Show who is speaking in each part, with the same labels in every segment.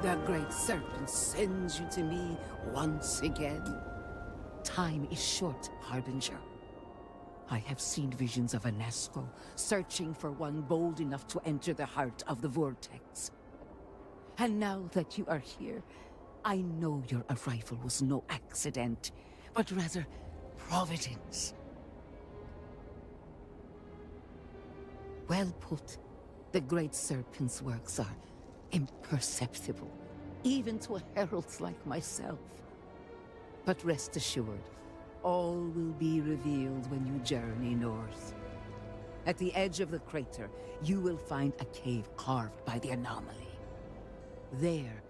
Speaker 1: The Great Serpent sends you to me once again. Time is short, Harbinger. I have seen visions of Anasco, searching for one bold enough to enter the heart of the Vortex. And now that you are here, I know your arrival was no accident, but rather providence. Well put. The Great Serpent's works are imperceptible, even to heralds like myself. But rest assured, all will be revealed when you journey north. At the edge of the crater, you will find a cave carved by the anomaly. There,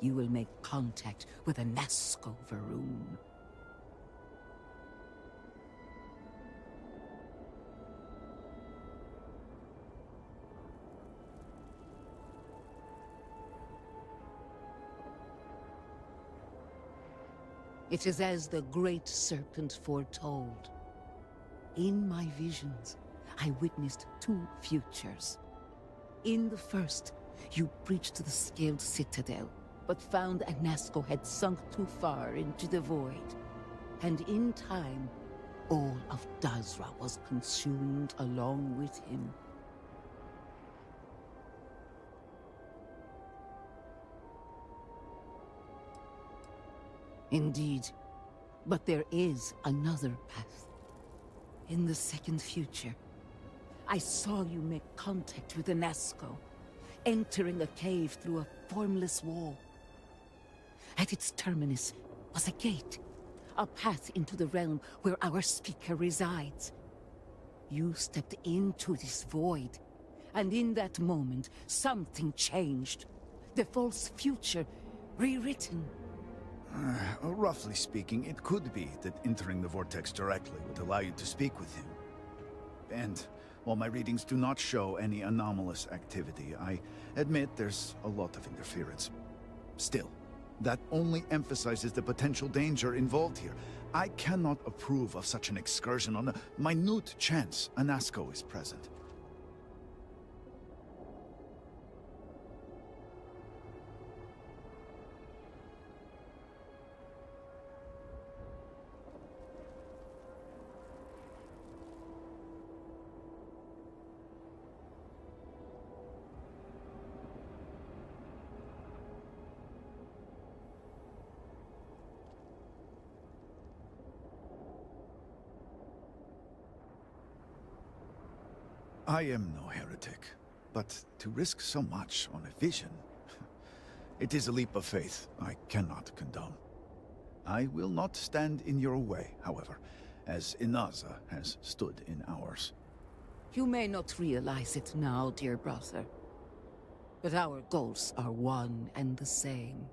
Speaker 1: you will make contact with a Nazco Varun. It is as the Great Serpent foretold. In my visions, I witnessed two futures. In the first, you breached the Scaled Citadel, but found Anasco had sunk too far into the void. And in time, all of Dazra was consumed along with him. Indeed, but there is another path. In the second future, I saw you make contact with Anasco, entering a cave through a formless wall. At its terminus was a gate, a path into the realm where our speaker resides. You stepped into this void, and in that moment, something changed. The false future rewritten.
Speaker 2: Roughly speaking, it could be that entering the Vortex directly would allow you to speak with him. And while my readings do not show any anomalous activity, I admit there's a lot of interference. Still, that only emphasizes the potential danger involved here. I cannot approve of such an excursion on a minute chance Anasco is present. I am no heretic, but to risk so much on a vision, it is a leap of faith I cannot condone. I will not stand in your way, however, as Inaza has stood in ours.
Speaker 1: You may not realize it now, dear brother, but our goals are one and the same.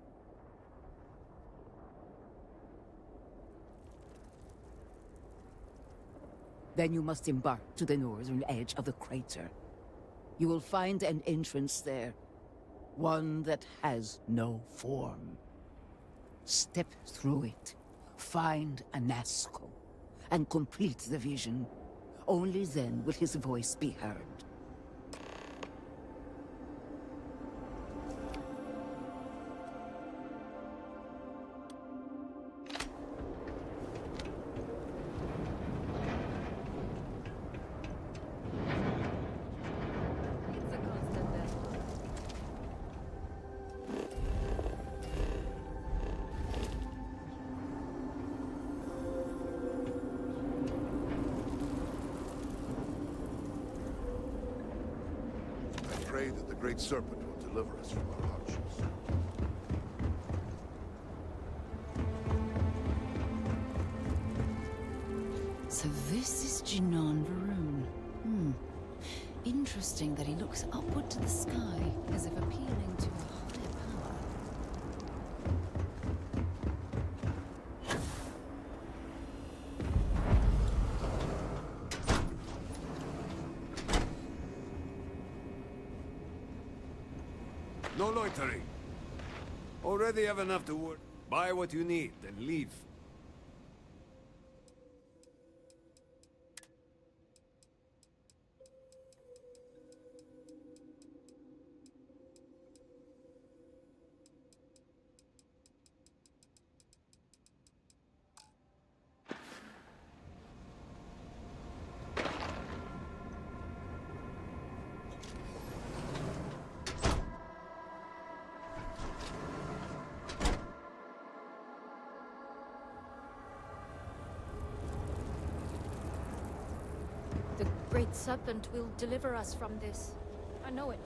Speaker 1: Then you must embark to the northern edge of the crater. You will find an entrance there, one that has no form. Step through it, find Anasco, and complete the vision. Only then will his voice be heard.
Speaker 3: Pray that the Great Serpent will deliver us from our hardships.
Speaker 4: So this is Jinan Varun. Interesting that he looks upward to the sky, as if appealing to a higher power.
Speaker 5: No loitering. Already have enough to work. Buy what you need, then leave.
Speaker 6: Great Serpent will deliver us from this. I know it.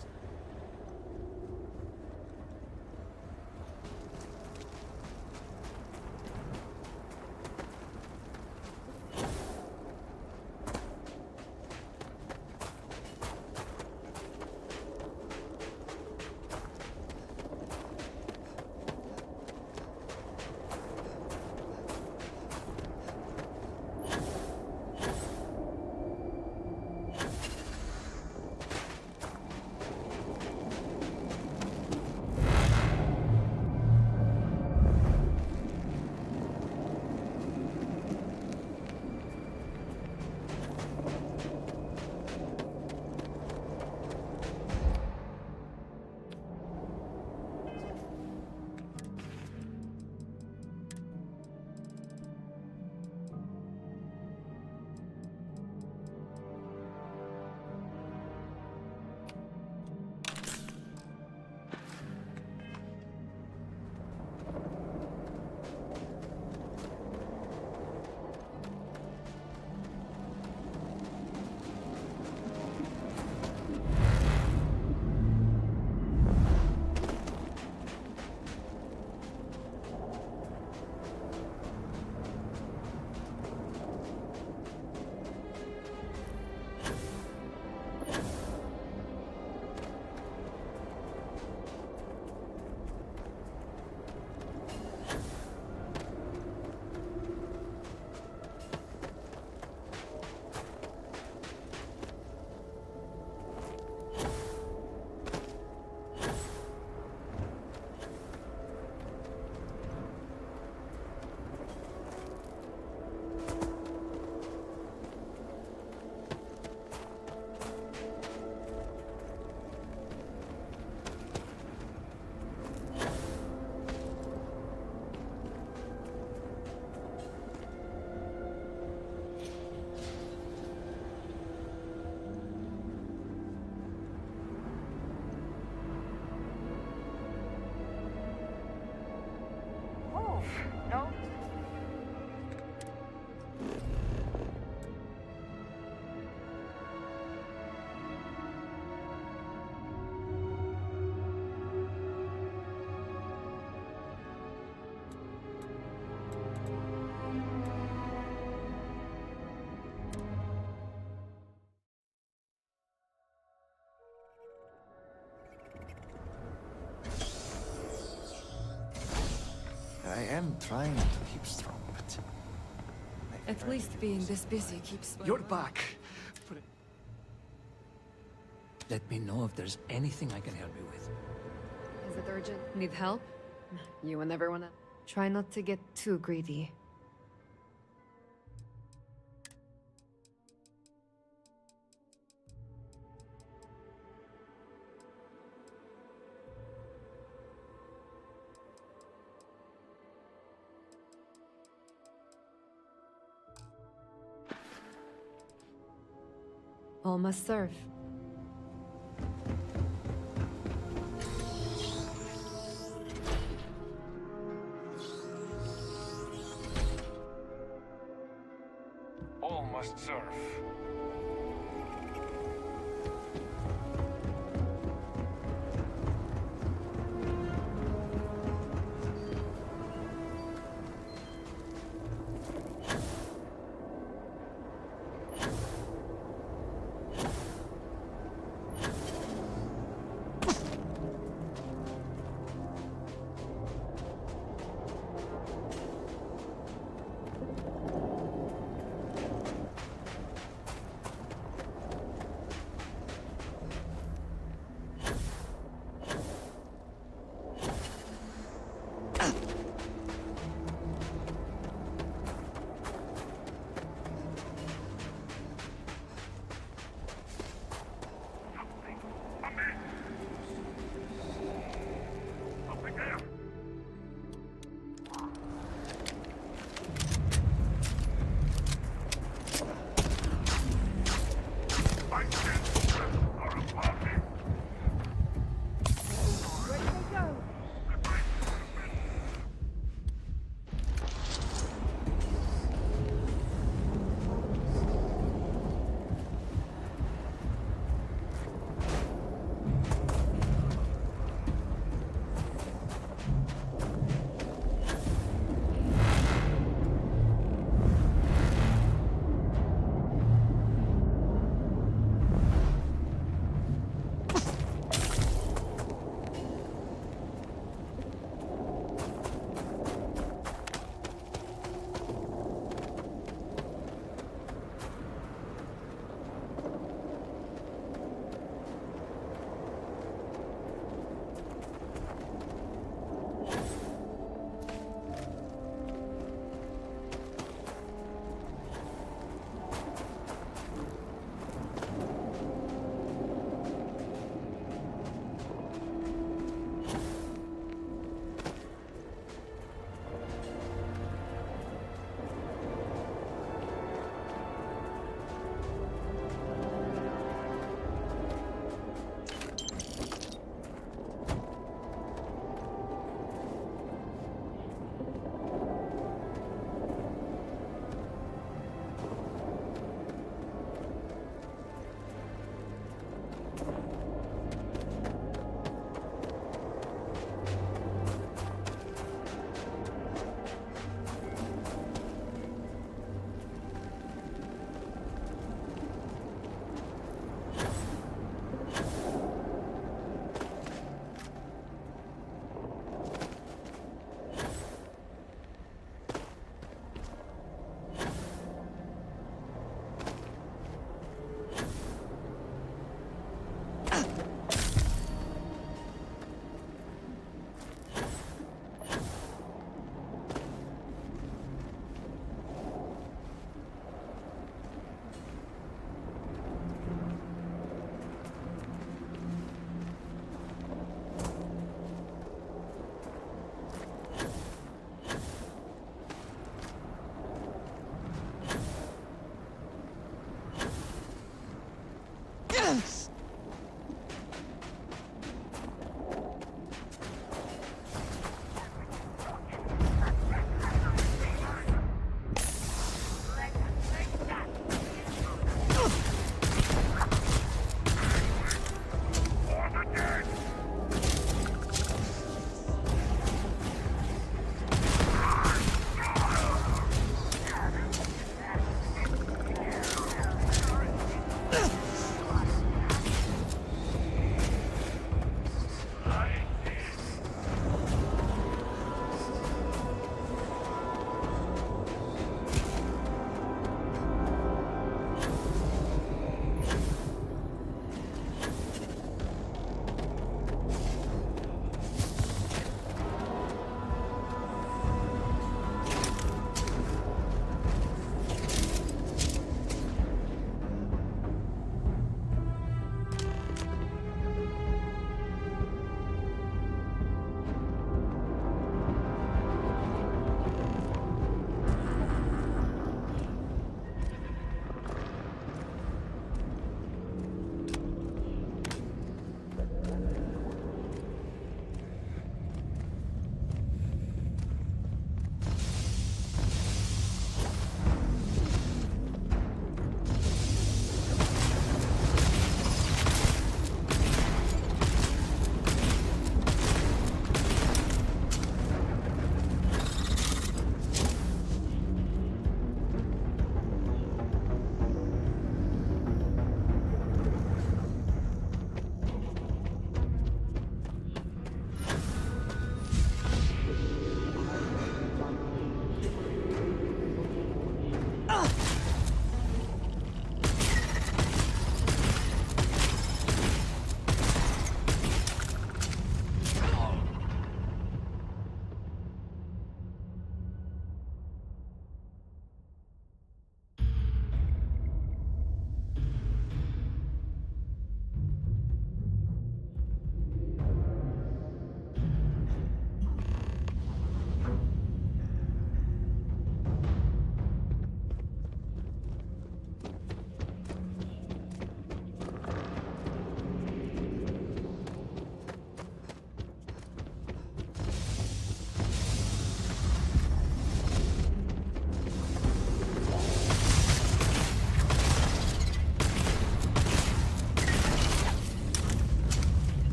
Speaker 7: I am trying to keep strong, but...
Speaker 4: At least being this busy keeps...
Speaker 7: You're back! Let me know if there's anything I can help you with.
Speaker 8: Is it urgent? Need help? You and everyone else. Try not to get too greedy. All must serve.
Speaker 9: All must serve.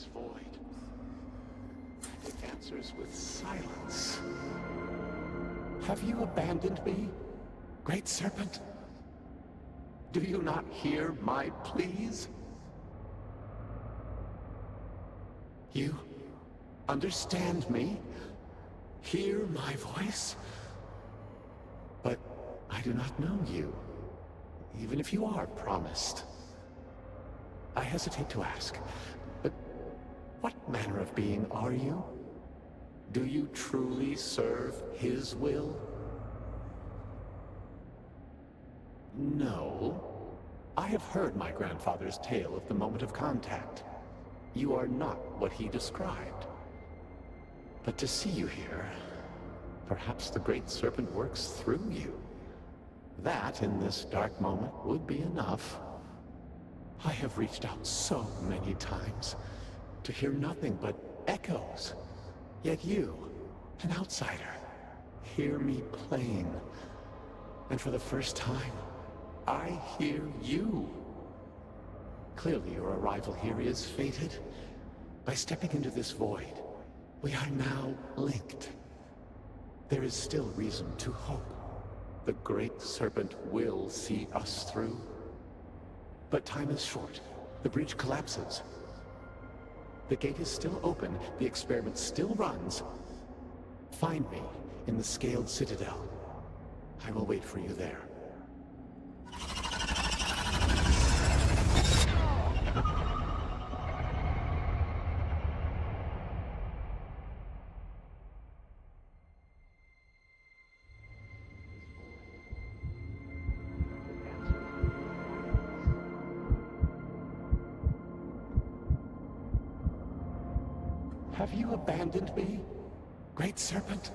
Speaker 10: this void. It answers with silence. Have you abandoned me, Great Serpent? Do you not hear my pleas? You understand me? Hear my voice? But I do not know you, even if you are promised. I hesitate to ask, but what manner of being are you? Do you truly serve his will? No. I have heard my grandfather's tale of the moment of contact. You are not what he described. But to see you here, perhaps the Great Serpent works through you. That, in this dark moment, would be enough. I have reached out so many times to hear nothing but echoes. Yet you, an outsider, hear me plain. And for the first time, I hear you. Clearly your arrival here is fated. By stepping into this void, we are now linked. There is still reason to hope. The Great Serpent will see us through. But time is short. The bridge collapses. The gate is still open. The experiment still runs. Find me in the Scaled Citadel. I will wait for you there. Have you abandoned me, Great Serpent?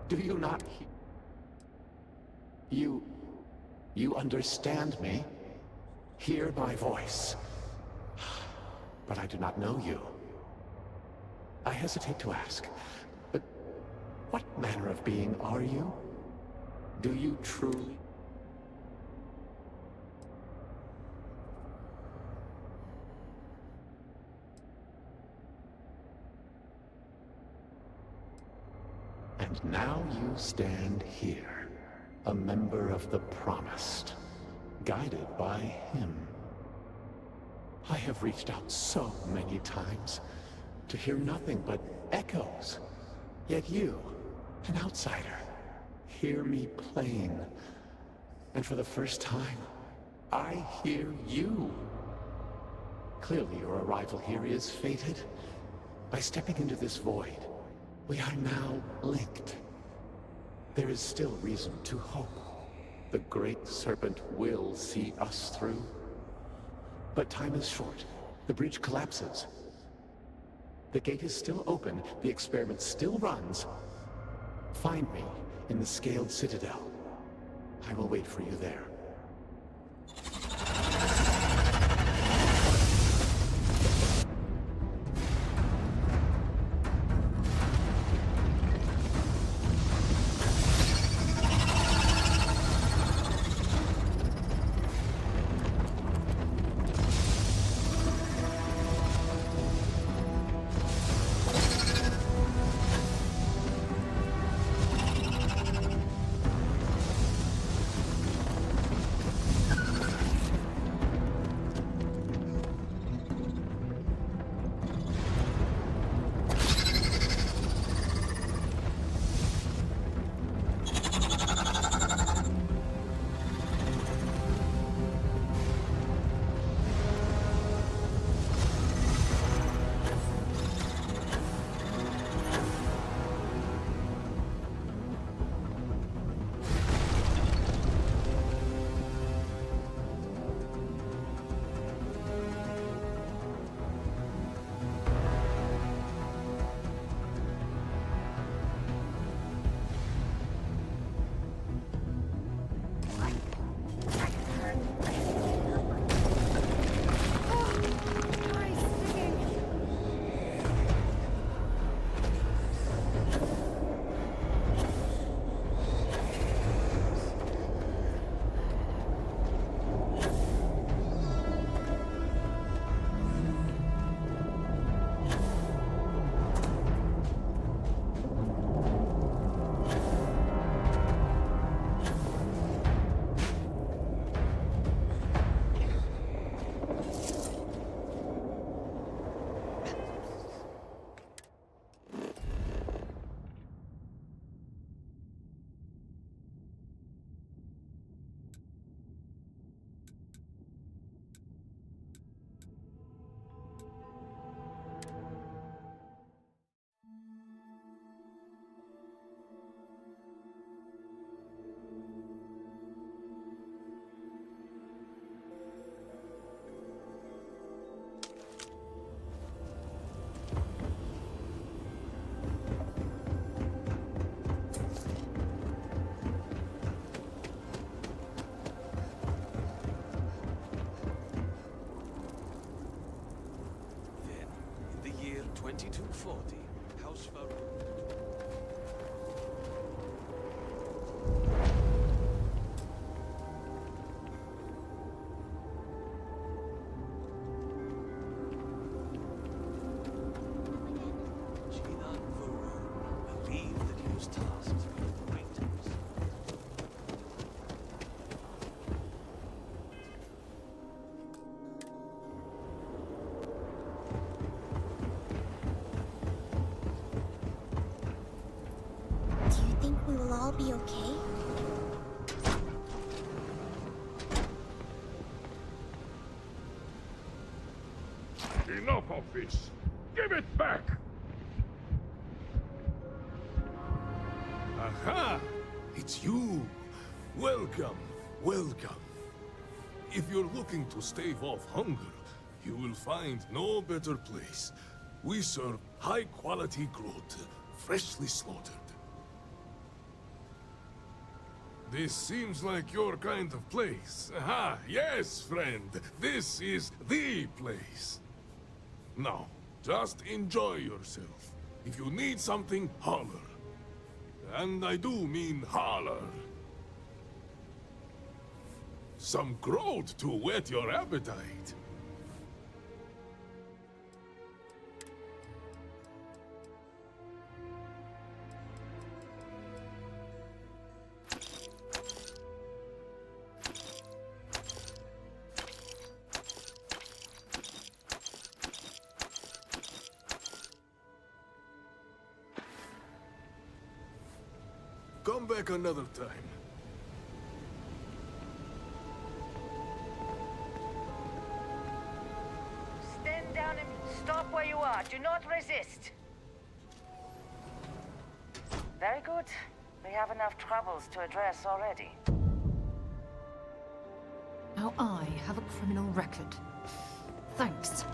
Speaker 10: Do you not hear? You understand me? Hear my voice. But I do not know you. I hesitate to ask, but what manner of being are you? Do you truly? And now you stand here, a member of the Promised, guided by him. I have reached out so many times to hear nothing but echoes. Yet you, an outsider, hear me plain. And for the first time, I hear you. Clearly your arrival here is fated. By stepping into this void, we are now linked. There is still reason to hope. The Great Serpent will see us through. But time is short. The bridge collapses. The gate is still open. The experiment still runs. Find me in the Scaled Citadel. I will wait for you there.
Speaker 5: 2240. House Pharaoh.
Speaker 11: Do you think we will all be okay?
Speaker 9: Enough of this! Give it back!
Speaker 12: Aha! It's you! Welcome, welcome. If you're looking to stave off hunger, you will find no better place. We serve high-quality growth, freshly slaughtered. This seems like your kind of place. Aha, yes, friend. This is the place. Now, just enjoy yourself. If you need something, holler. And I do mean holler. Some growth to whet your appetite. Come back another time.
Speaker 13: Stand down and stop where you are. Do not resist. Very good. We have enough troubles to address already.
Speaker 8: Now I have a criminal record. Thanks.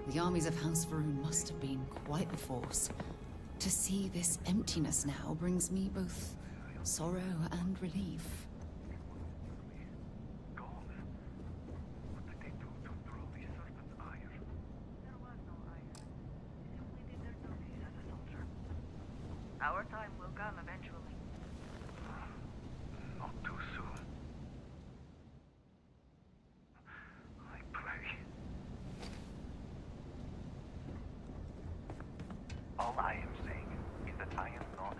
Speaker 4: The armies of House Varun must have been quite a force. To see this emptiness now brings me both sorrow and relief.
Speaker 13: Our time will come eventually.
Speaker 9: Not too soon. I pray. All I am saying is that I am not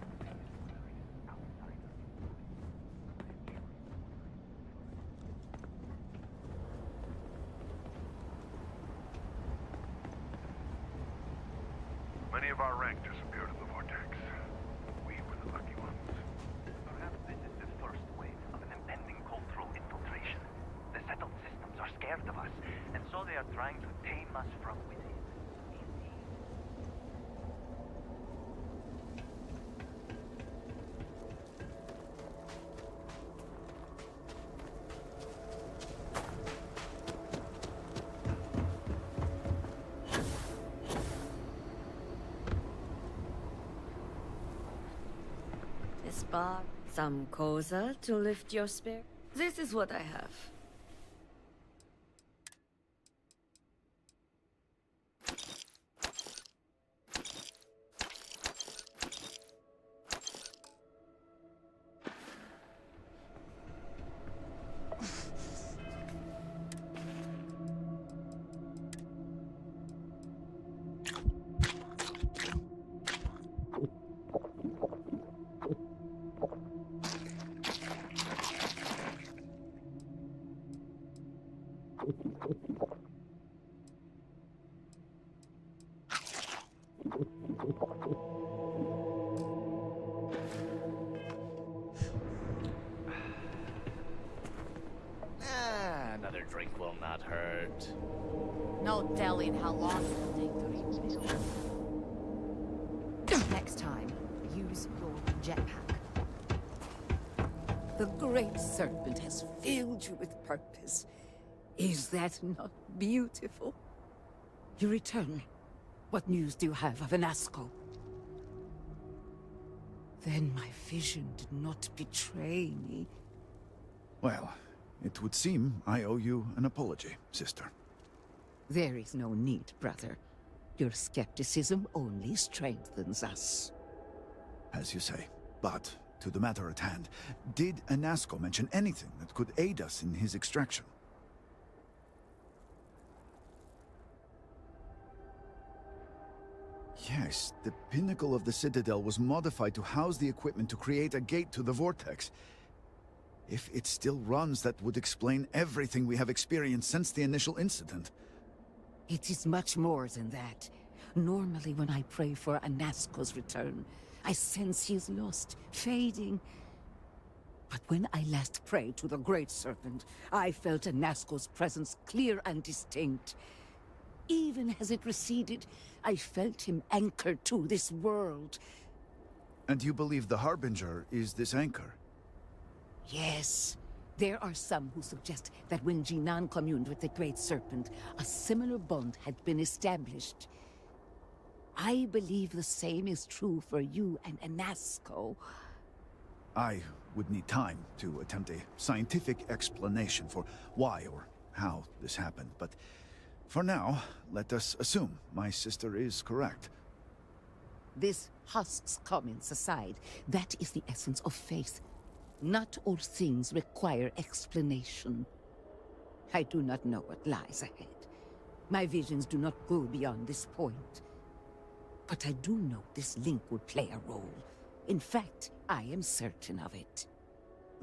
Speaker 9: many of our rank disappeared in the vortex. We were the lucky ones. Perhaps this is the first wave of an impending cultural infiltration. The settled systems are scared of us, and so they are trying to tame us from within.
Speaker 14: spark, some cosa to lift your spirit. This is what I have.
Speaker 15: Another drink will not hurt.
Speaker 4: No telling how long it will take to rebuild. Next time, use your jetpack.
Speaker 1: The Great Serpent has filled you with purpose. Is that not beautiful? You return. What news do you have of Anasco? Then my vision did not betray me.
Speaker 2: Well, it would seem I owe you an apology, sister.
Speaker 1: There is no need, brother. Your skepticism only strengthens us.
Speaker 2: As you say. But, to the matter at hand, did Anasco mention anything that could aid us in his extraction? Yes, the pinnacle of the Citadel was modified to house the equipment to create a gate to the Vortex. If it still runs, that would explain everything we have experienced since the initial incident.
Speaker 1: It is much more than that. Normally when I pray for Anasco's return, I sense he is lost, fading. But when I last prayed to the Great Serpent, I felt Anasco's presence clear and distinct. Even as it receded, I felt him anchored to this world.
Speaker 2: And you believe the Harbinger is this anchor?
Speaker 1: Yes. There are some who suggest that when Jinan communed with the Great Serpent, a similar bond had been established. I believe the same is true for you and Anasco.
Speaker 2: I would need time to attempt a scientific explanation for why or how this happened, but for now, let us assume my sister is correct.
Speaker 1: This husks comments aside, that is the essence of faith. Not all things require explanation. I do not know what lies ahead. My visions do not go beyond this point. But I do know this link would play a role. In fact, I am certain of it.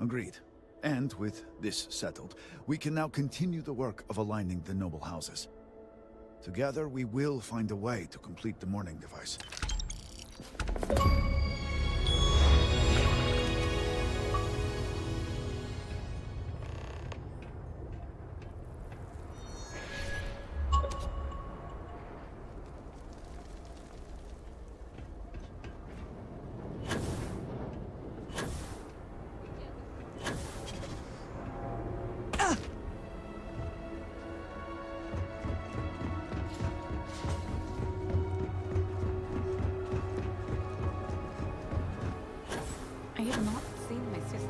Speaker 2: Agreed. And with this settled, we can now continue the work of aligning the noble houses. Together, we will find a way to complete the mourning device.
Speaker 6: I have not seen my sister.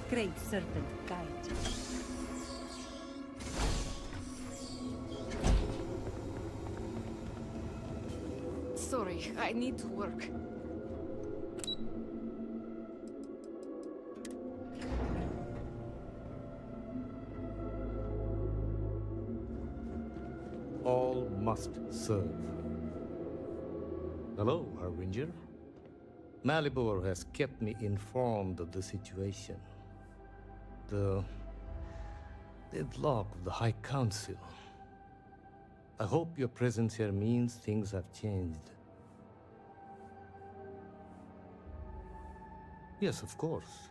Speaker 16: Great Serpent, guide.
Speaker 8: Sorry, I need to work.
Speaker 17: All must serve. Hello, Harbinger. Malibor has kept me informed of the situation. The deadlock of the High Council. I hope your presence here means things have changed. Yes, of course.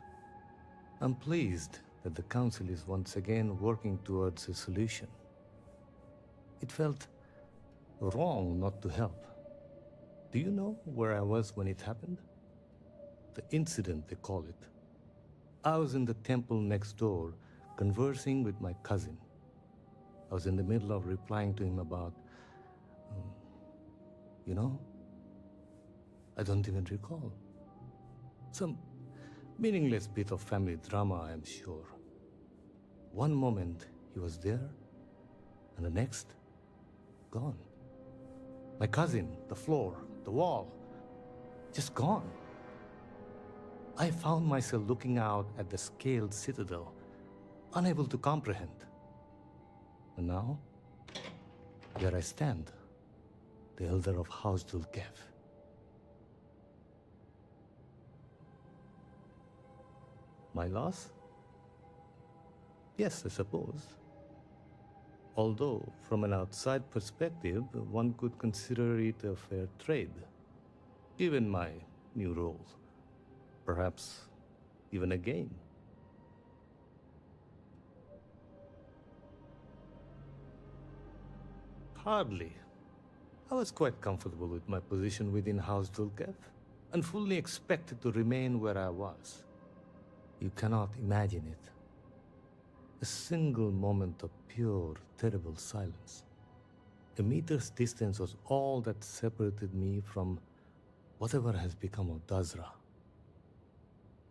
Speaker 17: I'm pleased that the Council is once again working towards a solution. It felt wrong not to help. Do you know where I was when it happened? The incident, they call it. I was in the temple next door, conversing with my cousin. I was in the middle of replying to him about, you know, I don't even recall. Some meaningless bit of family drama, I am sure. One moment he was there, and the next, gone. My cousin, the floor, the wall, just gone. I found myself looking out at the scaled citadel, unable to comprehend. And now, there I stand, the elder of House Dulkev. My loss? Yes, I suppose. Although, from an outside perspective, one could consider it a fair trade, given my new role. Perhaps even a gain. Hardly. I was quite comfortable with my position within House Dulkev, and fully expected to remain where I was. You cannot imagine it. A single moment of pure, terrible silence. A meter's distance was all that separated me from whatever has become of Dazra.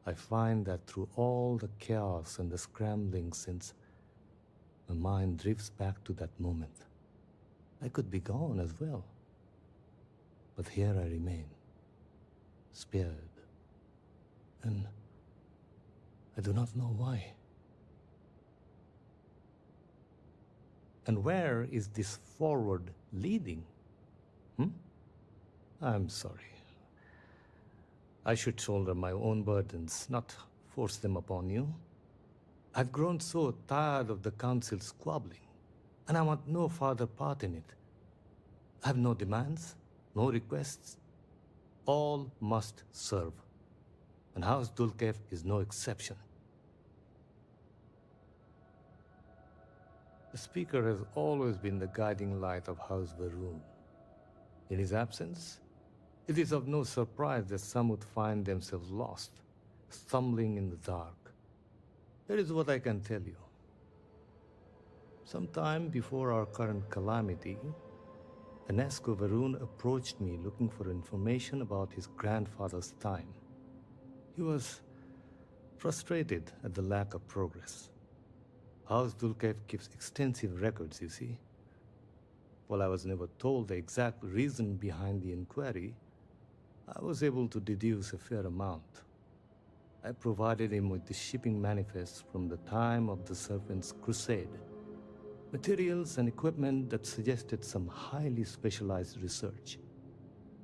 Speaker 17: I find that through all the chaos and the scrambling since, my mind drifts back to that moment. I could be gone as well. But here I remain, spared. And I do not know why. And where is this forward leading? I'm sorry. I should shoulder my own burdens, not force them upon you. I've grown so tired of the council squabbling, and I want no further part in it. I have no demands, no requests. All must serve, and House Dulkev is no exception. The Speaker has always been the guiding light of House Varun. In his absence, it is of no surprise that some would find themselves lost, stumbling in the dark. Here is what I can tell you. Sometime before our current calamity, Enesco Varun approached me looking for information about his grandfather's time. He was frustrated at the lack of progress. House Dulkev keeps extensive records, you see. While I was never told the exact reason behind the inquiry, I was able to deduce a fair amount. I provided him with the shipping manifests from the time of the Serpent's Crusade, materials and equipment that suggested some highly specialized research.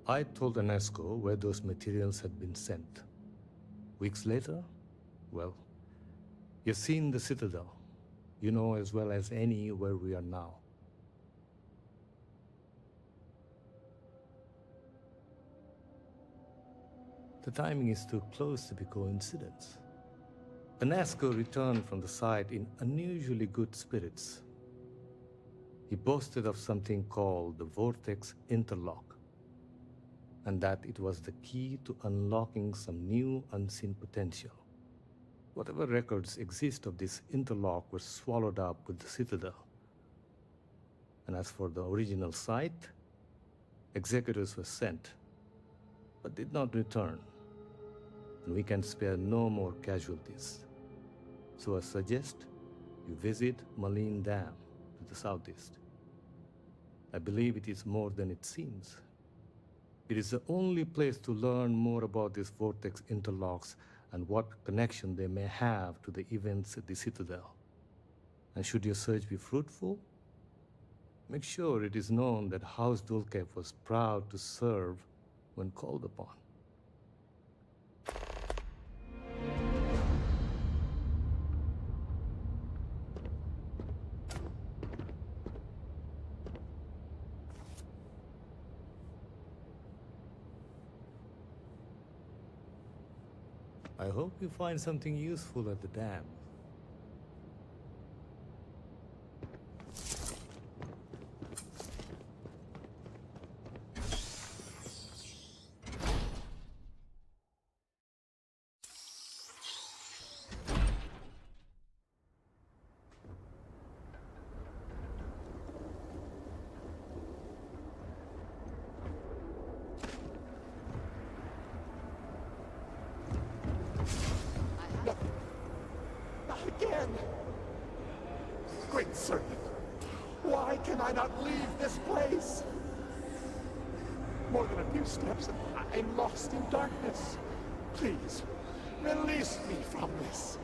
Speaker 17: I told Enesco where those materials had been sent. Weeks later, well, you've seen the Citadel. You know as well as any where we are now. The timing is too close to be coincidence. Enesco returned from the site in unusually good spirits. He boasted of something called the Vortex Interlock, and that it was the key to unlocking some new unseen potential. Whatever records exist of this interlock were swallowed up with the Citadel. And as for the original site, executors were sent, but did not return. And we can spare no more casualties. So I suggest you visit Malin Dam to the southeast. I believe it is more than it seems. It is the only place to learn more about these vortex interlocks and what connection they may have to the events at the Citadel. And should your search be fruitful, make sure it is known that House Dulkev was proud to serve when called upon. I hope you find something useful at the dam.
Speaker 10: can I not leave this place? More than a few steps, and I'm lost in darkness. Please, release me from this.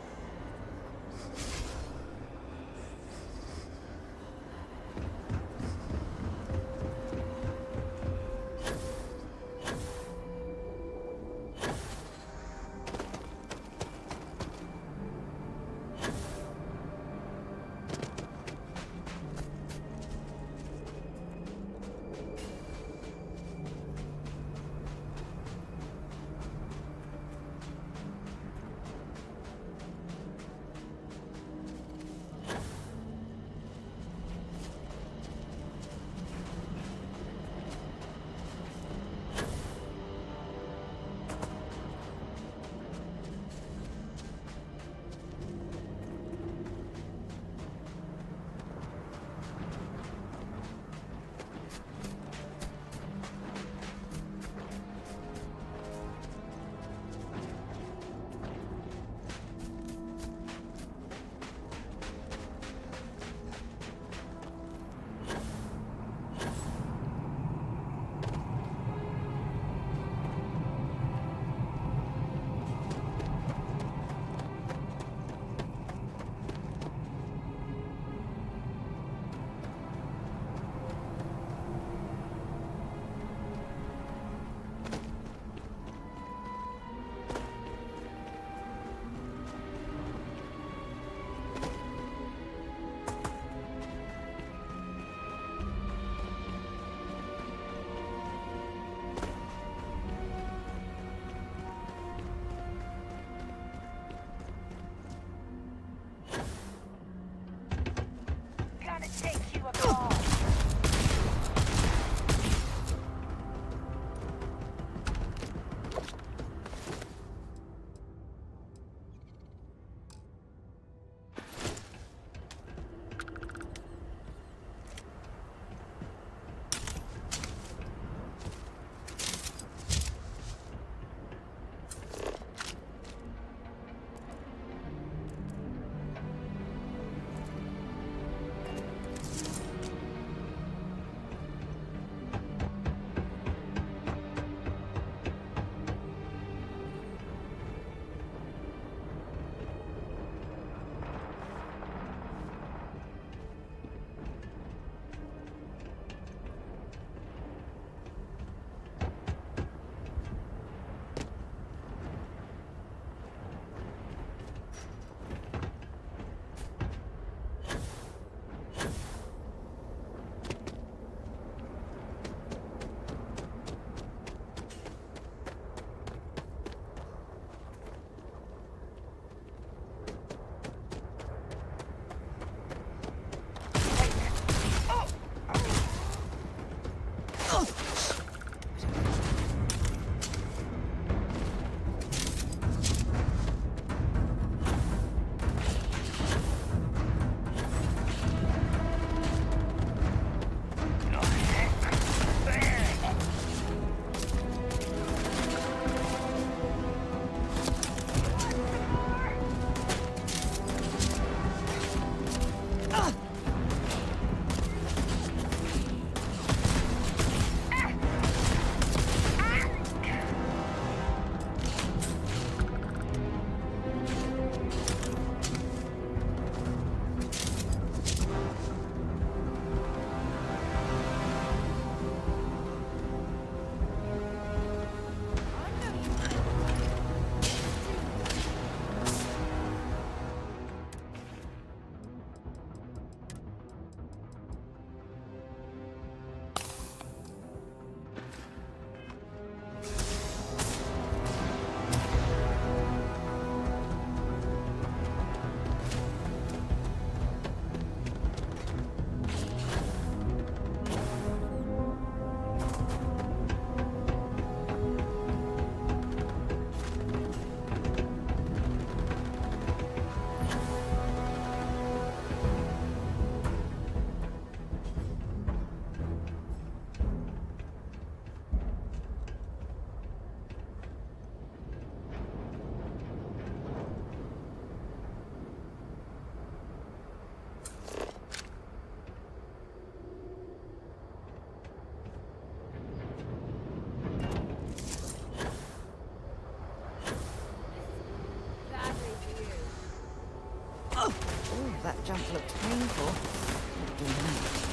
Speaker 1: jump looked painful. Not doing that.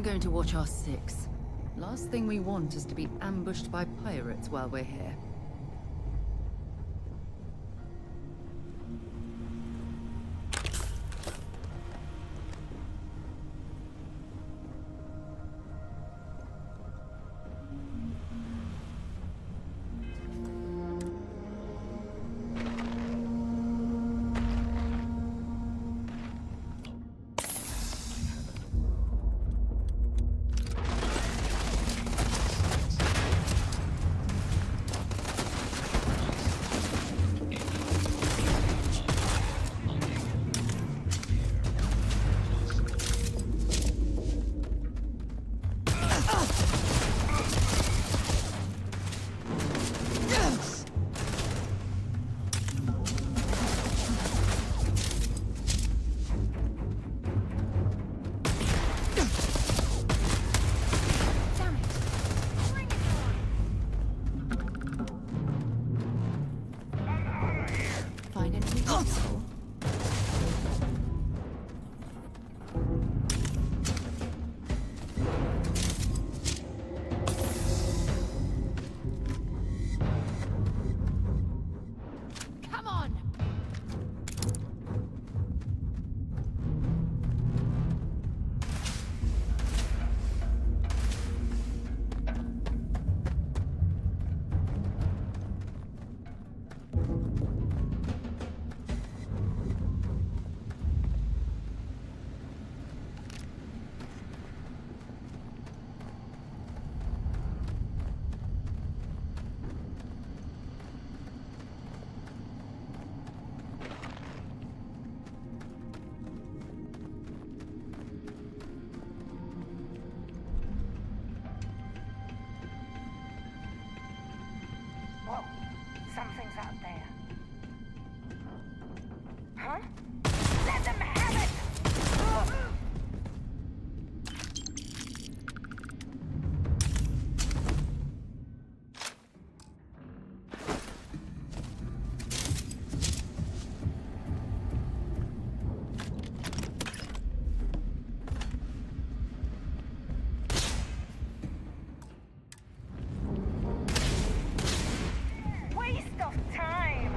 Speaker 4: going to watch our six. Last thing we want is to be ambushed by pirates while we're here. Find anything useful? Come on!
Speaker 13: Whoa, something's out there. Huh? Let them have it! Waste of time!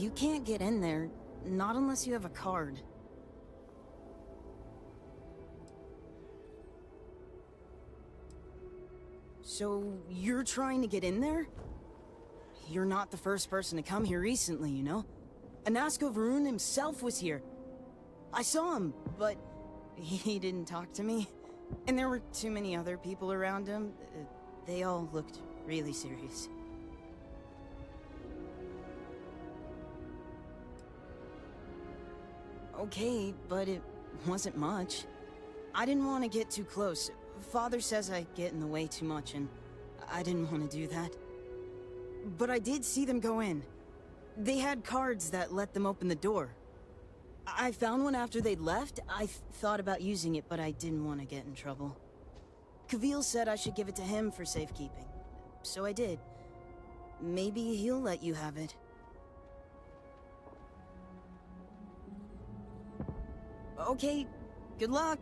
Speaker 18: You can't get in there, not unless you have a card. So, you're trying to get in there? You're not the first person to come here recently, you know? Anasko Varun himself was here. I saw him, but he didn't talk to me. And there were too many other people around him. They all looked really serious. Okay, but it wasn't much. I didn't want to get too close. Father says I get in the way too much, and I didn't want to do that. But I did see them go in. They had cards that let them open the door. I found one after they'd left. I thought about using it, but I didn't want to get in trouble. Kavil said I should give it to him for safekeeping. So I did. Maybe he'll let you have it. Okay, good luck.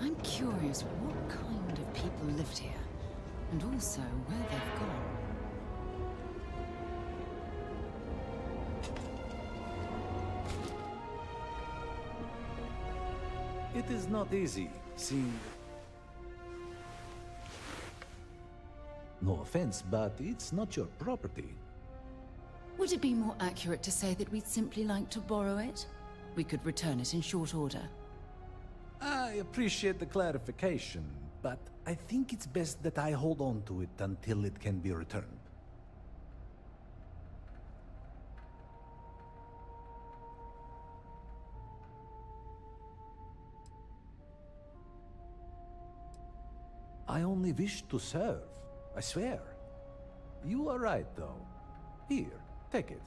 Speaker 4: I'm curious what kind of people lived here, and also where they've gone.
Speaker 19: It is not easy, seeing... No offense, but it's not your property.
Speaker 4: Would it be more accurate to say that we'd simply like to borrow it? We could return it in short order.
Speaker 19: I appreciate the clarification, but I think it's best that I hold on to it until it can be returned. I only wish to serve, I swear. You are right, though. Here, take it.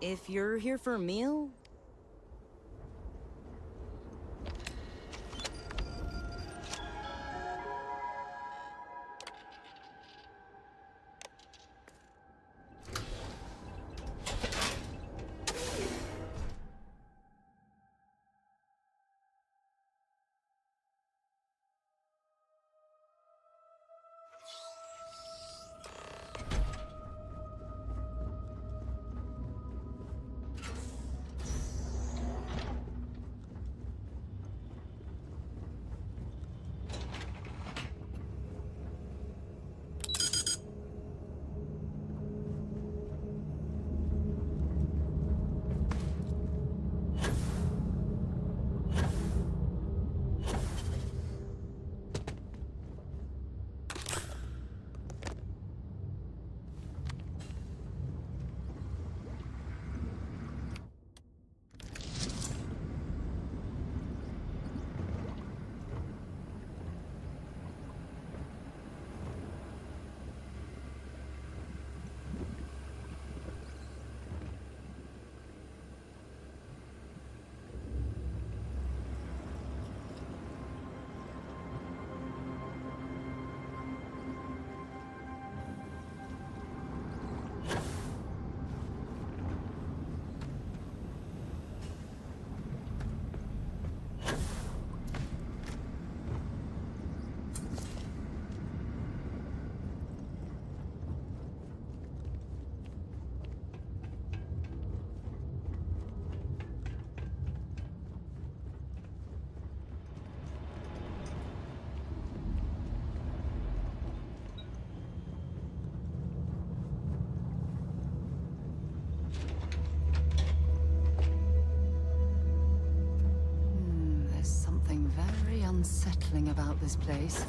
Speaker 18: If you're here for a meal...
Speaker 4: baffling about this place.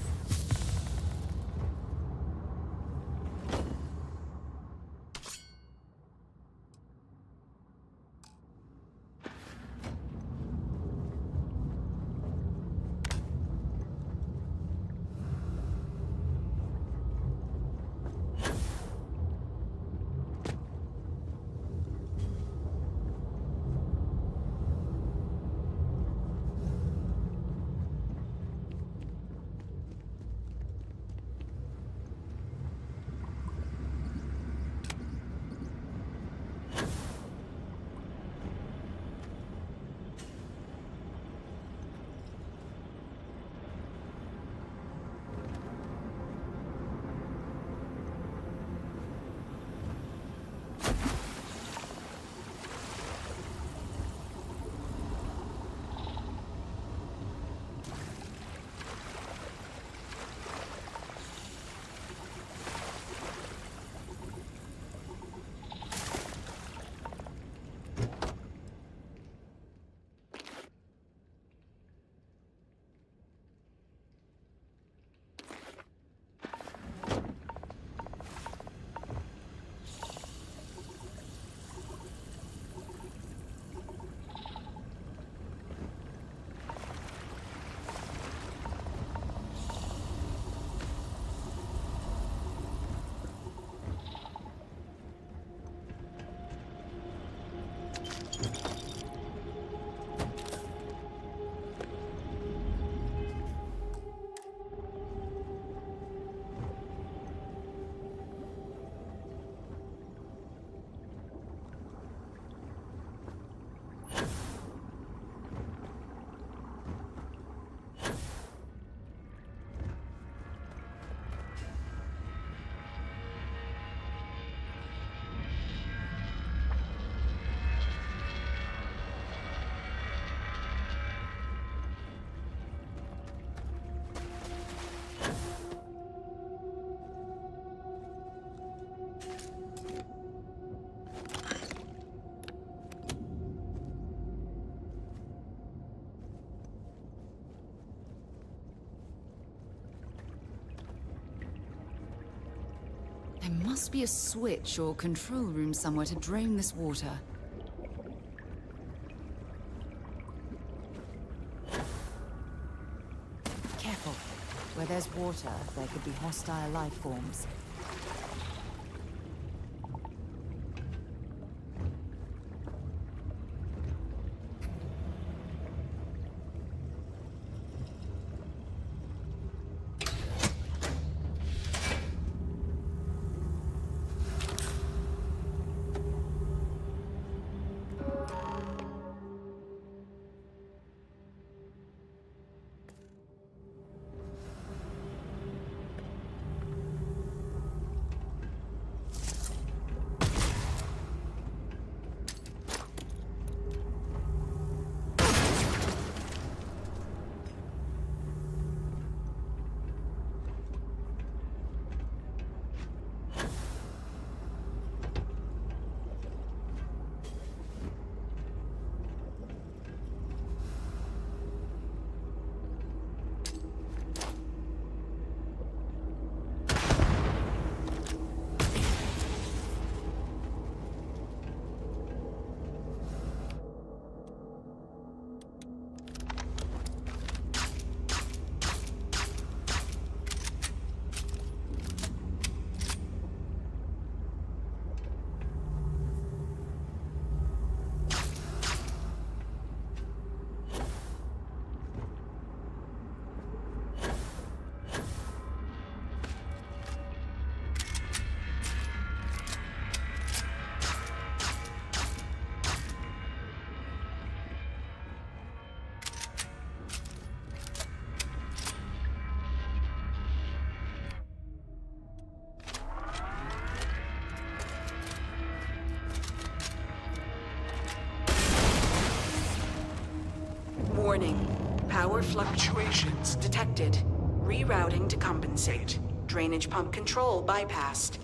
Speaker 4: There must be a switch or control room somewhere to drain this water. Careful. Where there's water, there could be hostile life forms.
Speaker 20: Warning. Power fluctuations detected. Rerouting to compensate. Drainage pump control bypassed.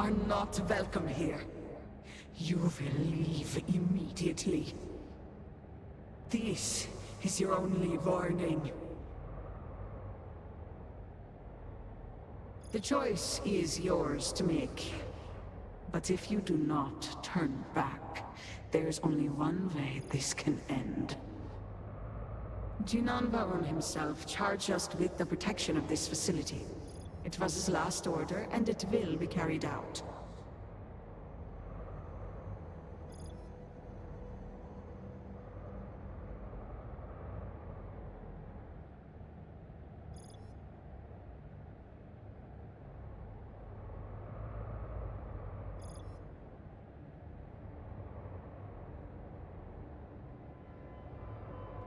Speaker 20: are not welcome here. You will leave immediately. This is your only warning. The choice is yours to make. But if you do not turn back, there's only one way this can end. Jinan Baron himself charged us with the protection of this facility. It was his last order, and it will be carried out.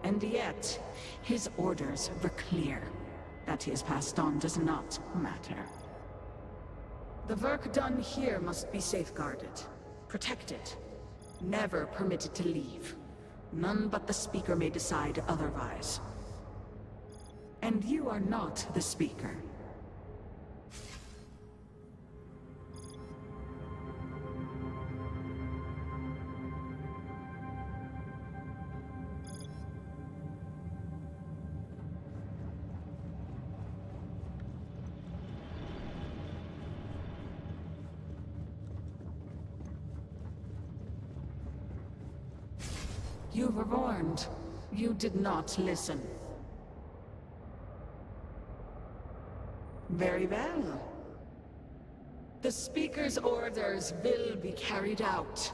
Speaker 20: And yet, his orders were clear. That he has passed on does not matter. The work done here must be safeguarded, protected, never permitted to leave. None but the Speaker may decide otherwise. And you are not the Speaker. You were warned. You did not listen. Very well. The Speaker's orders will be carried out.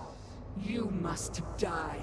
Speaker 20: You must die.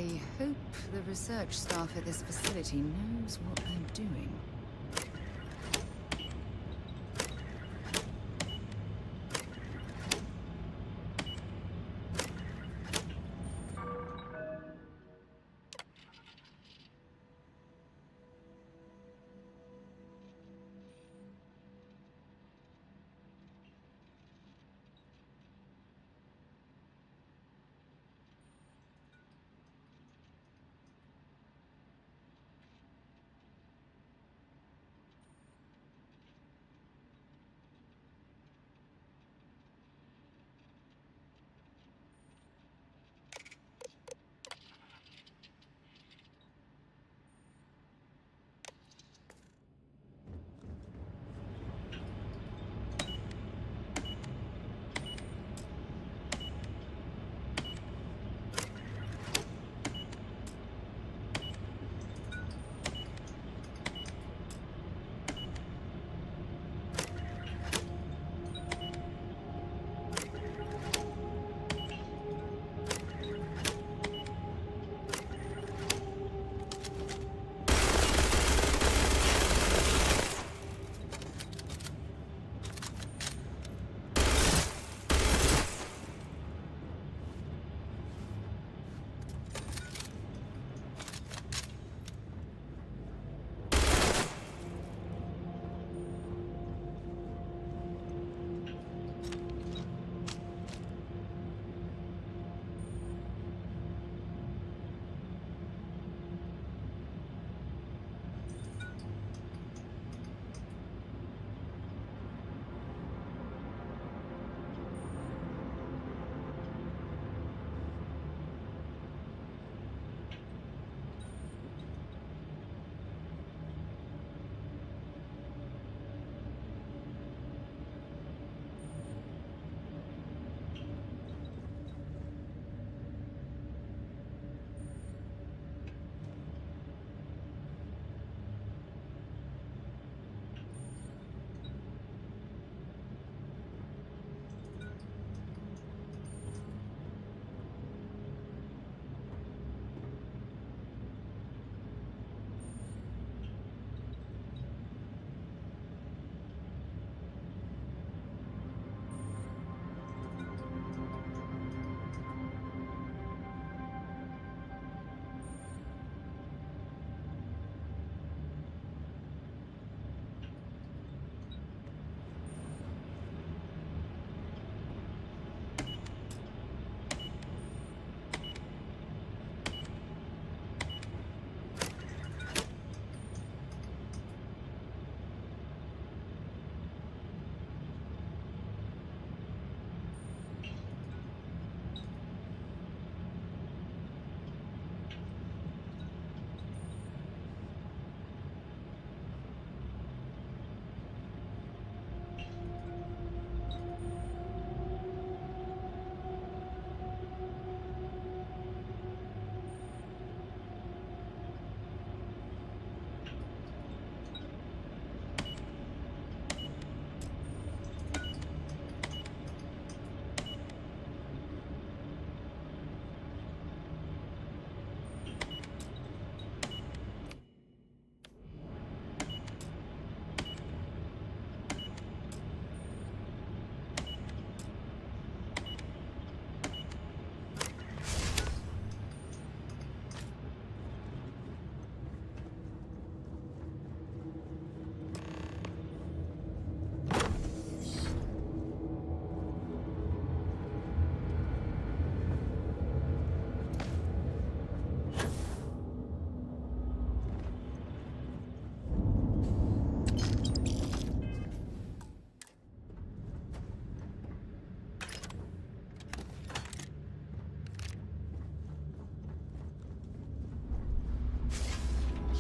Speaker 4: I hope the research staff at this facility knows what they're doing.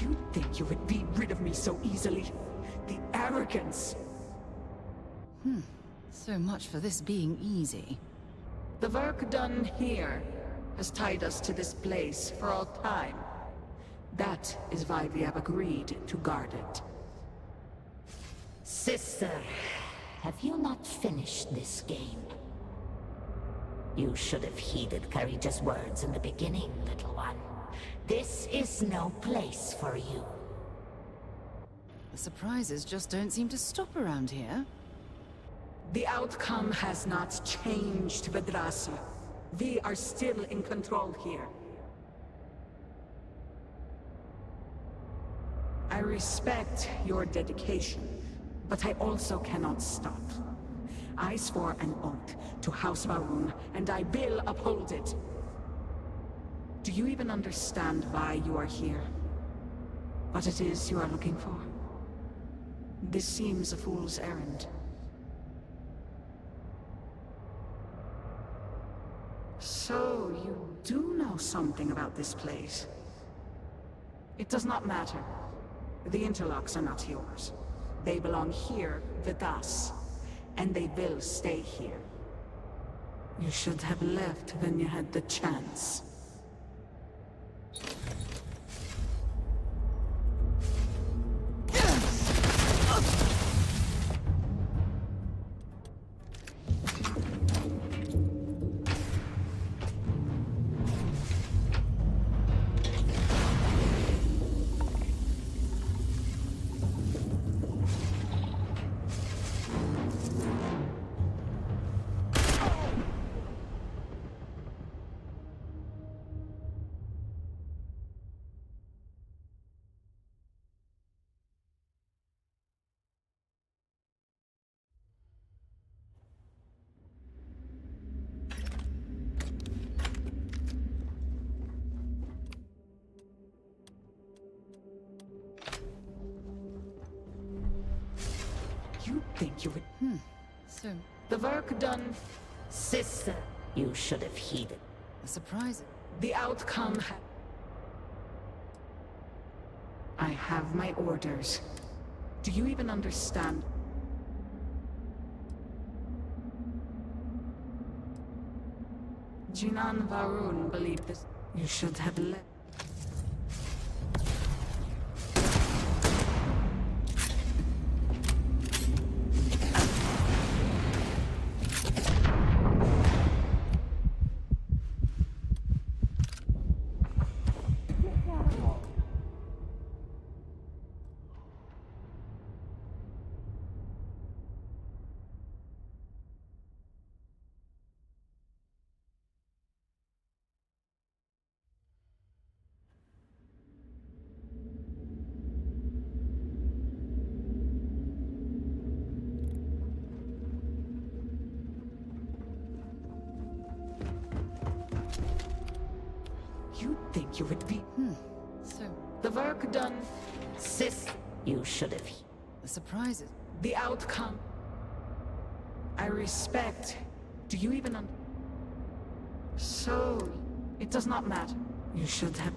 Speaker 20: You'd think you would be rid of me so easily. The arrogance!
Speaker 4: So much for this being easy.
Speaker 20: The work done here has tied us to this place for all time. That is why we have agreed to guard it.
Speaker 21: Sister, have you not finished this game? You should have heeded Courageous words in the beginning, little one. This is no place for you.
Speaker 4: The surprises just don't seem to stop around here.
Speaker 20: The outcome has not changed, Vedrasya. We are still in control here. I respect your dedication, but I also cannot stop. I swore an oath to House Varun, and I will uphold it. Do you even understand why you are here? What it is you are looking for? This seems a fool's errand. So, you do know something about this place. It does not matter. The interlocks are not yours. They belong here with us, and they will stay here. You should have left when you had the chance. You think you would...
Speaker 4: So,
Speaker 20: The work done.
Speaker 21: Sister, you should have heeded.
Speaker 4: a surprise.
Speaker 20: The outcome I have my orders. Do you even understand? Jinan Varun believed this. You should have let... You think you would be...
Speaker 4: So,
Speaker 20: The work done.
Speaker 21: Sister, you should have...
Speaker 4: the surprises.
Speaker 20: The outcome I respect. Do you even So, it does not matter. You should have...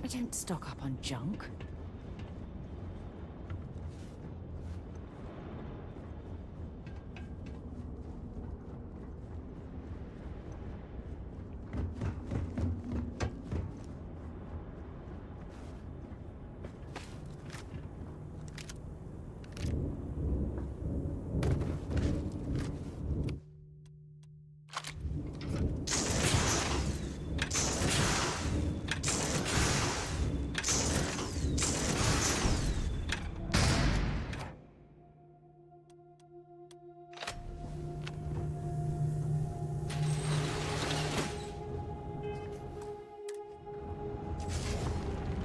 Speaker 4: I don't stock up on junk.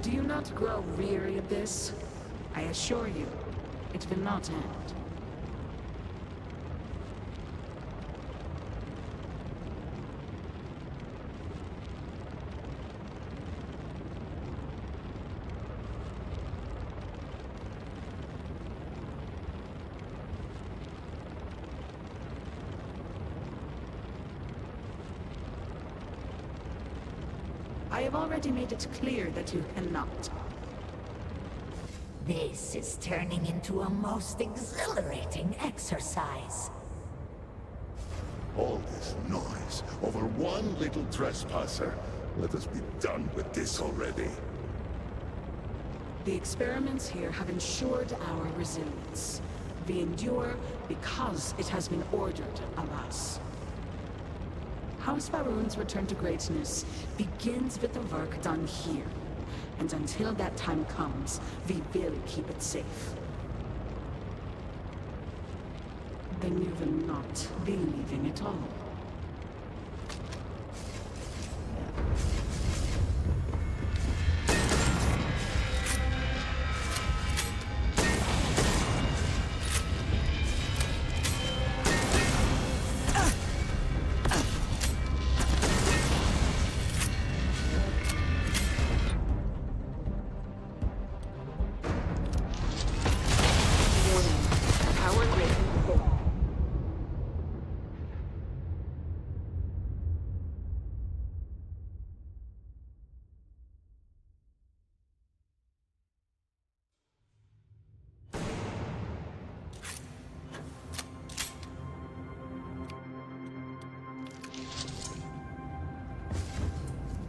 Speaker 20: Do you not grow weary of this? I assure you, it will not end. I have already made it clear that you cannot.
Speaker 21: This is turning into a most exhilarating exercise.
Speaker 3: All this noise over one little trespasser. Let us be done with this already.
Speaker 20: The experiments here have ensured our resilience. We endure because it has been ordered of us. House Faroon's return to greatness begins with the work done here. And until that time comes, we will keep it safe. Then you will not be leaving at all.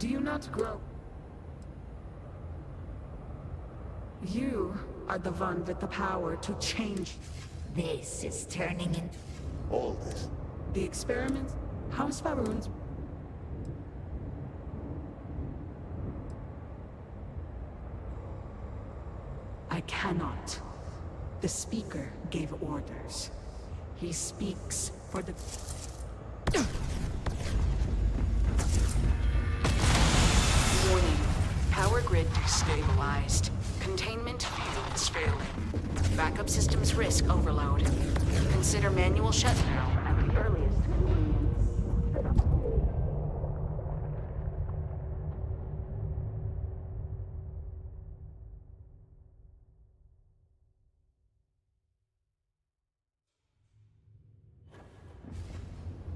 Speaker 20: Do you not grow? You are the one with the power to change.
Speaker 21: This is turning into...
Speaker 3: All this.
Speaker 20: The experiments, House Faroon's... I cannot. The speaker gave orders. He speaks for the...
Speaker 22: Warning. Power grid destabilized. Containment field is failing. Backup systems risk overload. Consider manual shutdown at the earliest convenience.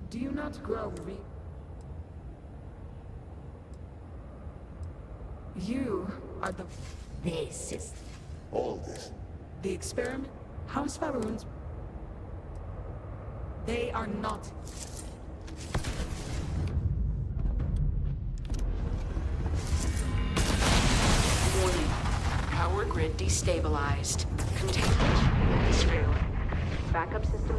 Speaker 20: Do you not grow You are the...
Speaker 21: This is...
Speaker 3: All this.
Speaker 20: The experiment, House Faroon's... They are not...
Speaker 22: Warning. Power grid destabilized. Containment is failing. Backup system...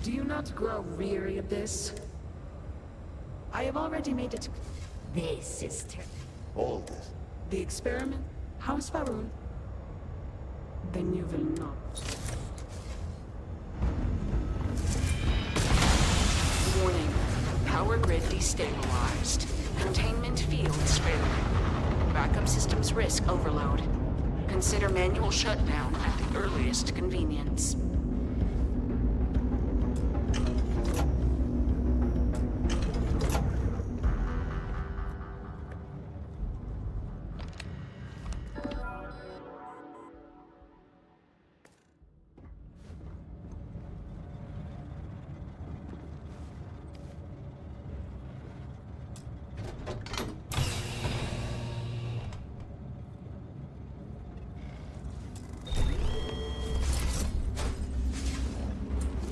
Speaker 20: Do you not grow weary of this? I have already made it...
Speaker 21: This is...
Speaker 3: All this.
Speaker 20: The experiment, House Faroon... Then you will not.
Speaker 22: Warning. Power grid destabilized. Containment fields failing. Backup systems risk overload. Consider manual shutdown at the earliest convenience.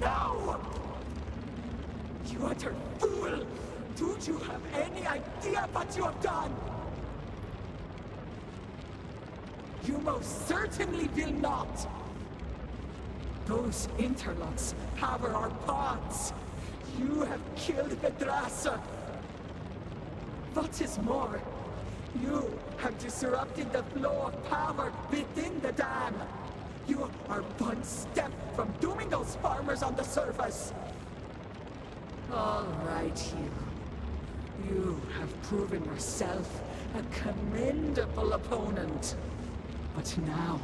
Speaker 5: No! You utter fool! Don't you have any idea what you have done? You most certainly will not! Those interlocks power our pods. You have killed Vedrasa. What is more, you have disrupted the flow of power within the dam. You are one step from dooming those farmers on the surface. All right, you have proven yourself a commendable opponent. But now,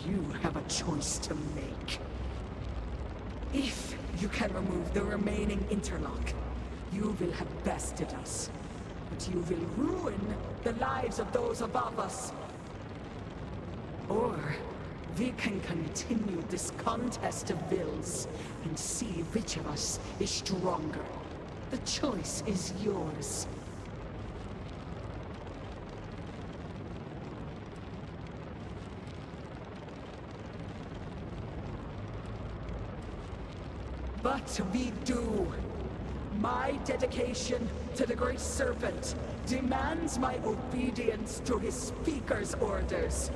Speaker 5: you have a choice to make. If you can remove the remaining interlock, you will have bested us. But you will ruin the lives of those above us. Or we can continue this contest of wills and see which of us is stronger. The choice is yours. But we do. My dedication to the Great Serpent demands my obedience to his Speaker's orders.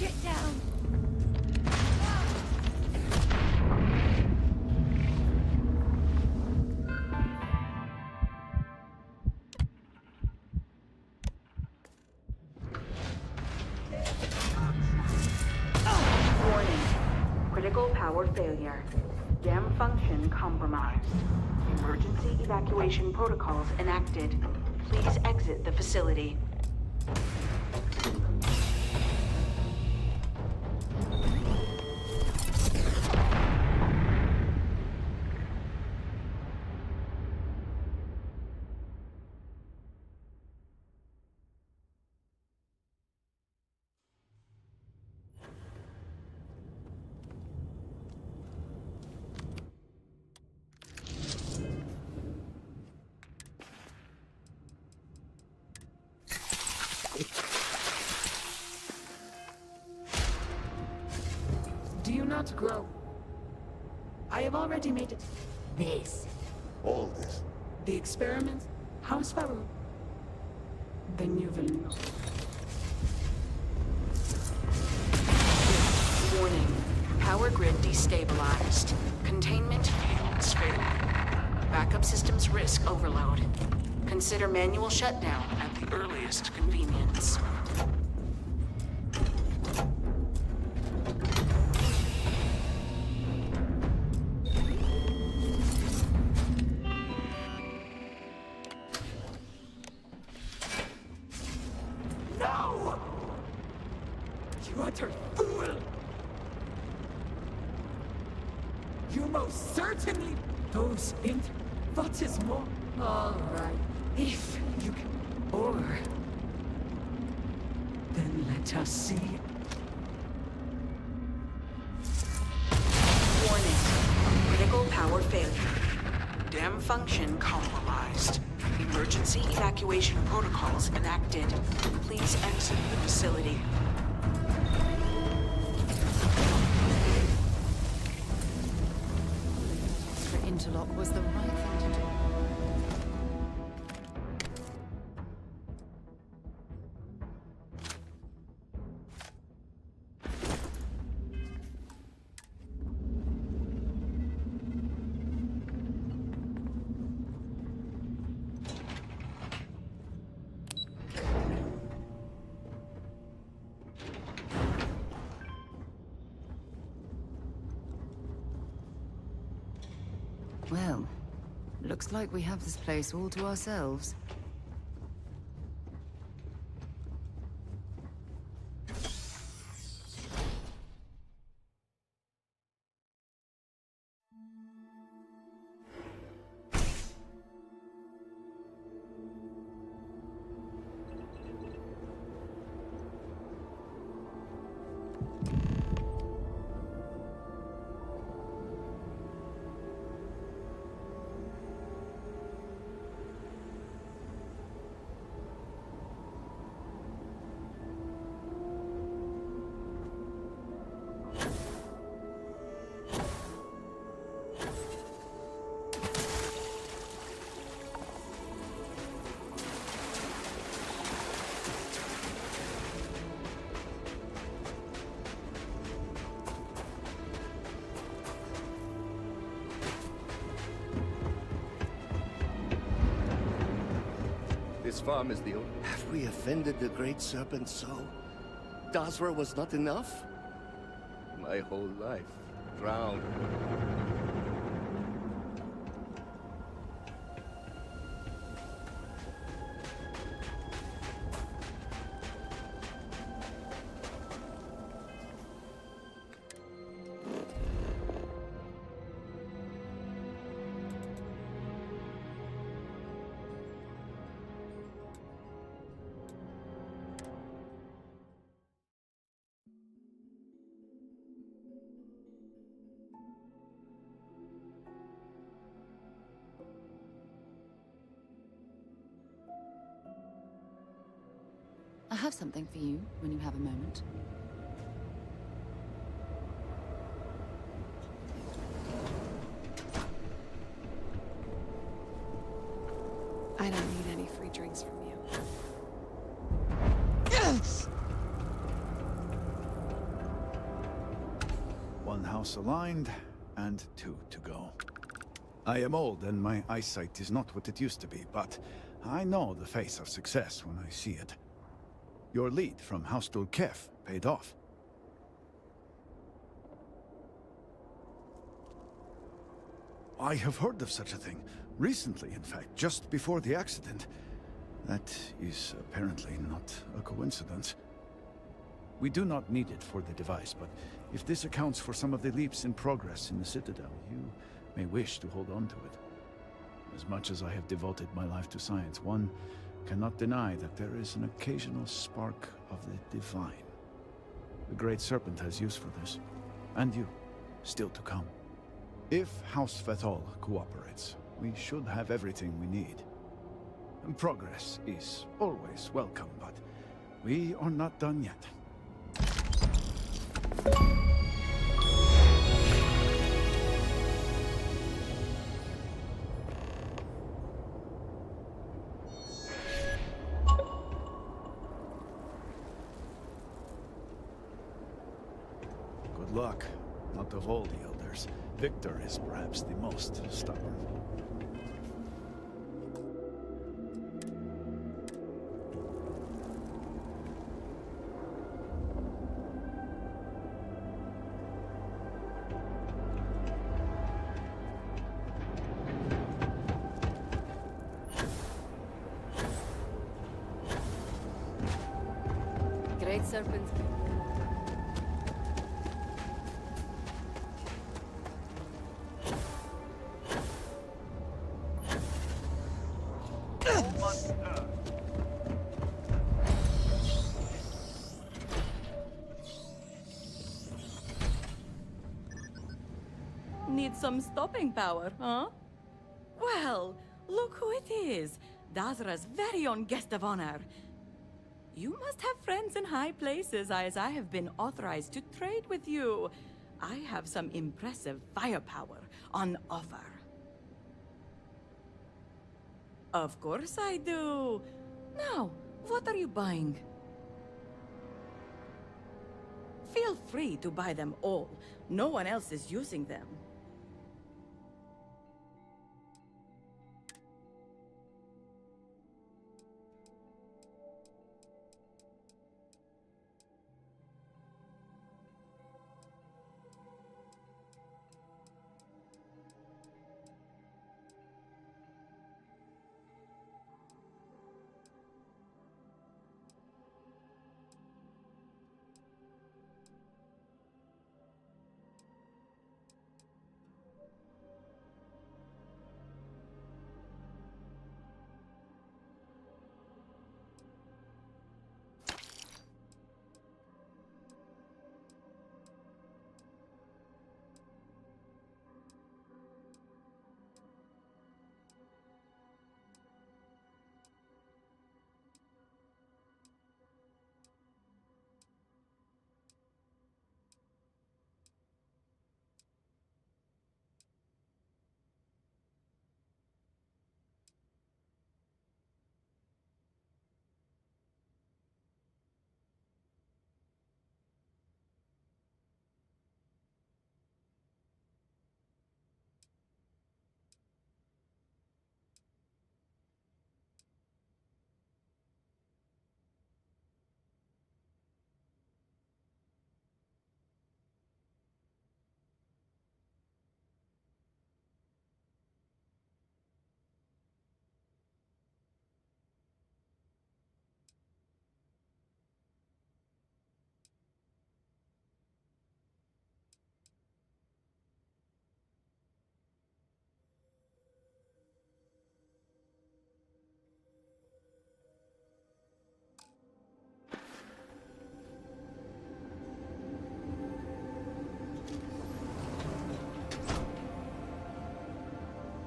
Speaker 6: Get down!
Speaker 22: Warning. Critical power failure. Dam function compromised. Emergency evacuation protocols enacted. Please exit the facility.
Speaker 20: Do you not grow? I have already made it.
Speaker 21: This.
Speaker 3: All this.
Speaker 20: The experiment? House Pharaoh? Then you will know.
Speaker 22: Warning. Power grid destabilized. Containment fields failing. Backup systems risk overload. Consider manual shutdown at the earliest convenience.
Speaker 5: No! You utter fool! You most certainly... Those What is more? All right. If you can... Or... Then let us see.
Speaker 22: Warning. Critical power failure. Dam function compromised. Emergency Emergency evacuation protocols enacted. Please exit the facility.
Speaker 4: The interlock was the right thing to do. Well, looks like we have this place all to ourselves.
Speaker 7: This farm is the only... Have we offended the Great Serpent so? Dazra was not enough? My whole life drowned.
Speaker 4: I have something for you when you have a moment.
Speaker 8: I don't need any free drinks from you.
Speaker 2: One house aligned, and 2 to go. I am old, and my eyesight is not what it used to be, but I know the face of success when I see it. Your lead from House Kef paid off. I have heard of such a thing. Recently, in fact, just before the accident. That is apparently not a coincidence. We do not need it for the device, but if this accounts for some of the leaps in progress in the Citadel, you may wish to hold on to it. As much as I have devoted my life to science, one cannot deny that there is an occasional spark of the divine. The Great Serpent has use for this, and you, still to come. If House Vethal cooperates, we should have everything we need. And progress is always welcome, but we are not done yet. Good luck. Not of all the elders, Victor is perhaps the most stubborn.
Speaker 8: Great Serpent.
Speaker 14: Need some stopping power, huh? Well, look who it is.
Speaker 11: Dazra's very own guest of honor. You must have friends in high places, as I have been authorized to trade with you. I have some impressive firepower on offer. Of course I do. Now, what are you buying? Feel free to buy them all. No one else is using them.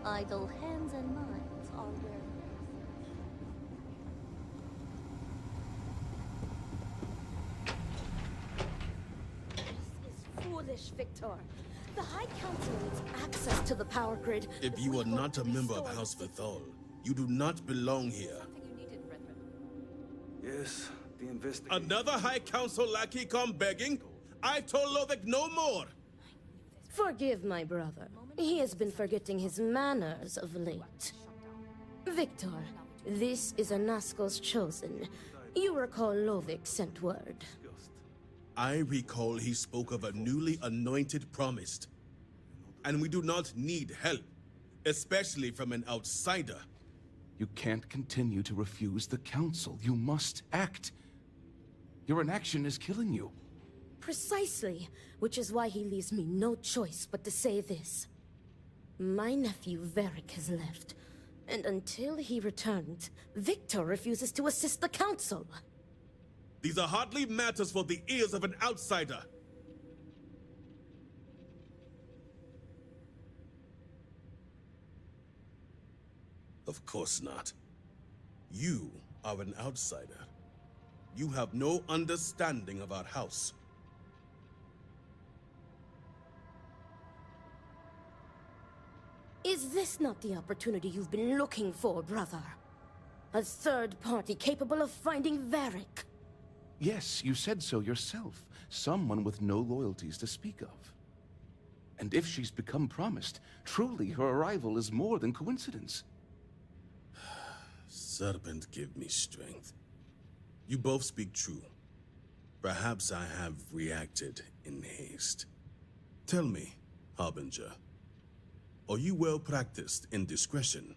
Speaker 12: Idle hands and minds are where. This is foolish, Victor. The High Council needs access to the power grid.
Speaker 23: If you are not a member of House Vithal, you do not belong here.
Speaker 24: Yes, the investigation.
Speaker 23: Another High Council lackey come begging? I told Lovick no more!
Speaker 12: Forgive my brother. He has been forgetting his manners of late. Victor, this is Anaskel's chosen. You recall Lovick sent word.
Speaker 23: I recall he spoke of a newly anointed promised. And we do not need help, especially from an outsider.
Speaker 25: You can't continue to refuse the council. You must act. Your inaction is killing you.
Speaker 12: Precisely, which is why he leaves me no choice but to say this. My nephew Varric has left, and until he returns, Victor refuses to assist the council.
Speaker 23: These are hardly matters for the ears of an outsider. Of course not. You are an outsider. You have no understanding of our house.
Speaker 12: Is this not the opportunity you've been looking for, brother? A third party capable of finding Varric?
Speaker 25: Yes, you said so yourself. Someone with no loyalties to speak of. And if she's become promised, truly her arrival is more than coincidence.
Speaker 23: Serpent, give me strength. You both speak true. Perhaps I have reacted in haste. Tell me, Harbinger, are you well practiced in discretion?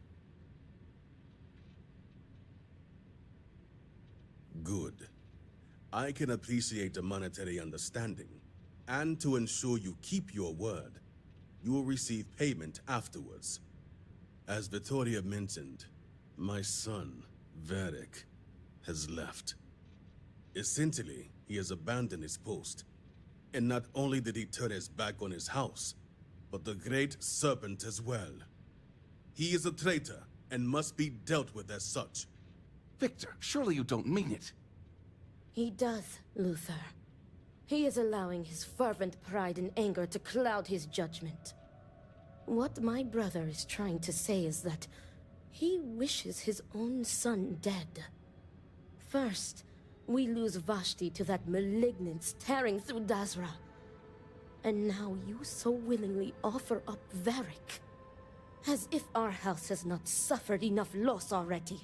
Speaker 23: Good. I can appreciate a monetary understanding, and to ensure you keep your word, you will receive payment afterwards. As Vittoria mentioned, my son, Varric, has left. Essentially, he has abandoned his post, and not only did he turn his back on his house, but the Great Serpent as well. He is a traitor, and must be dealt with as such.
Speaker 25: Victor, surely you don't mean it.
Speaker 12: He does, Luther. He is allowing his fervent pride and anger to cloud his judgment. What my brother is trying to say is that he wishes his own son dead. First, we lose Vashti to that malignance tearing through Dazra. And now you so willingly offer up Varric. As if our house has not suffered enough loss already.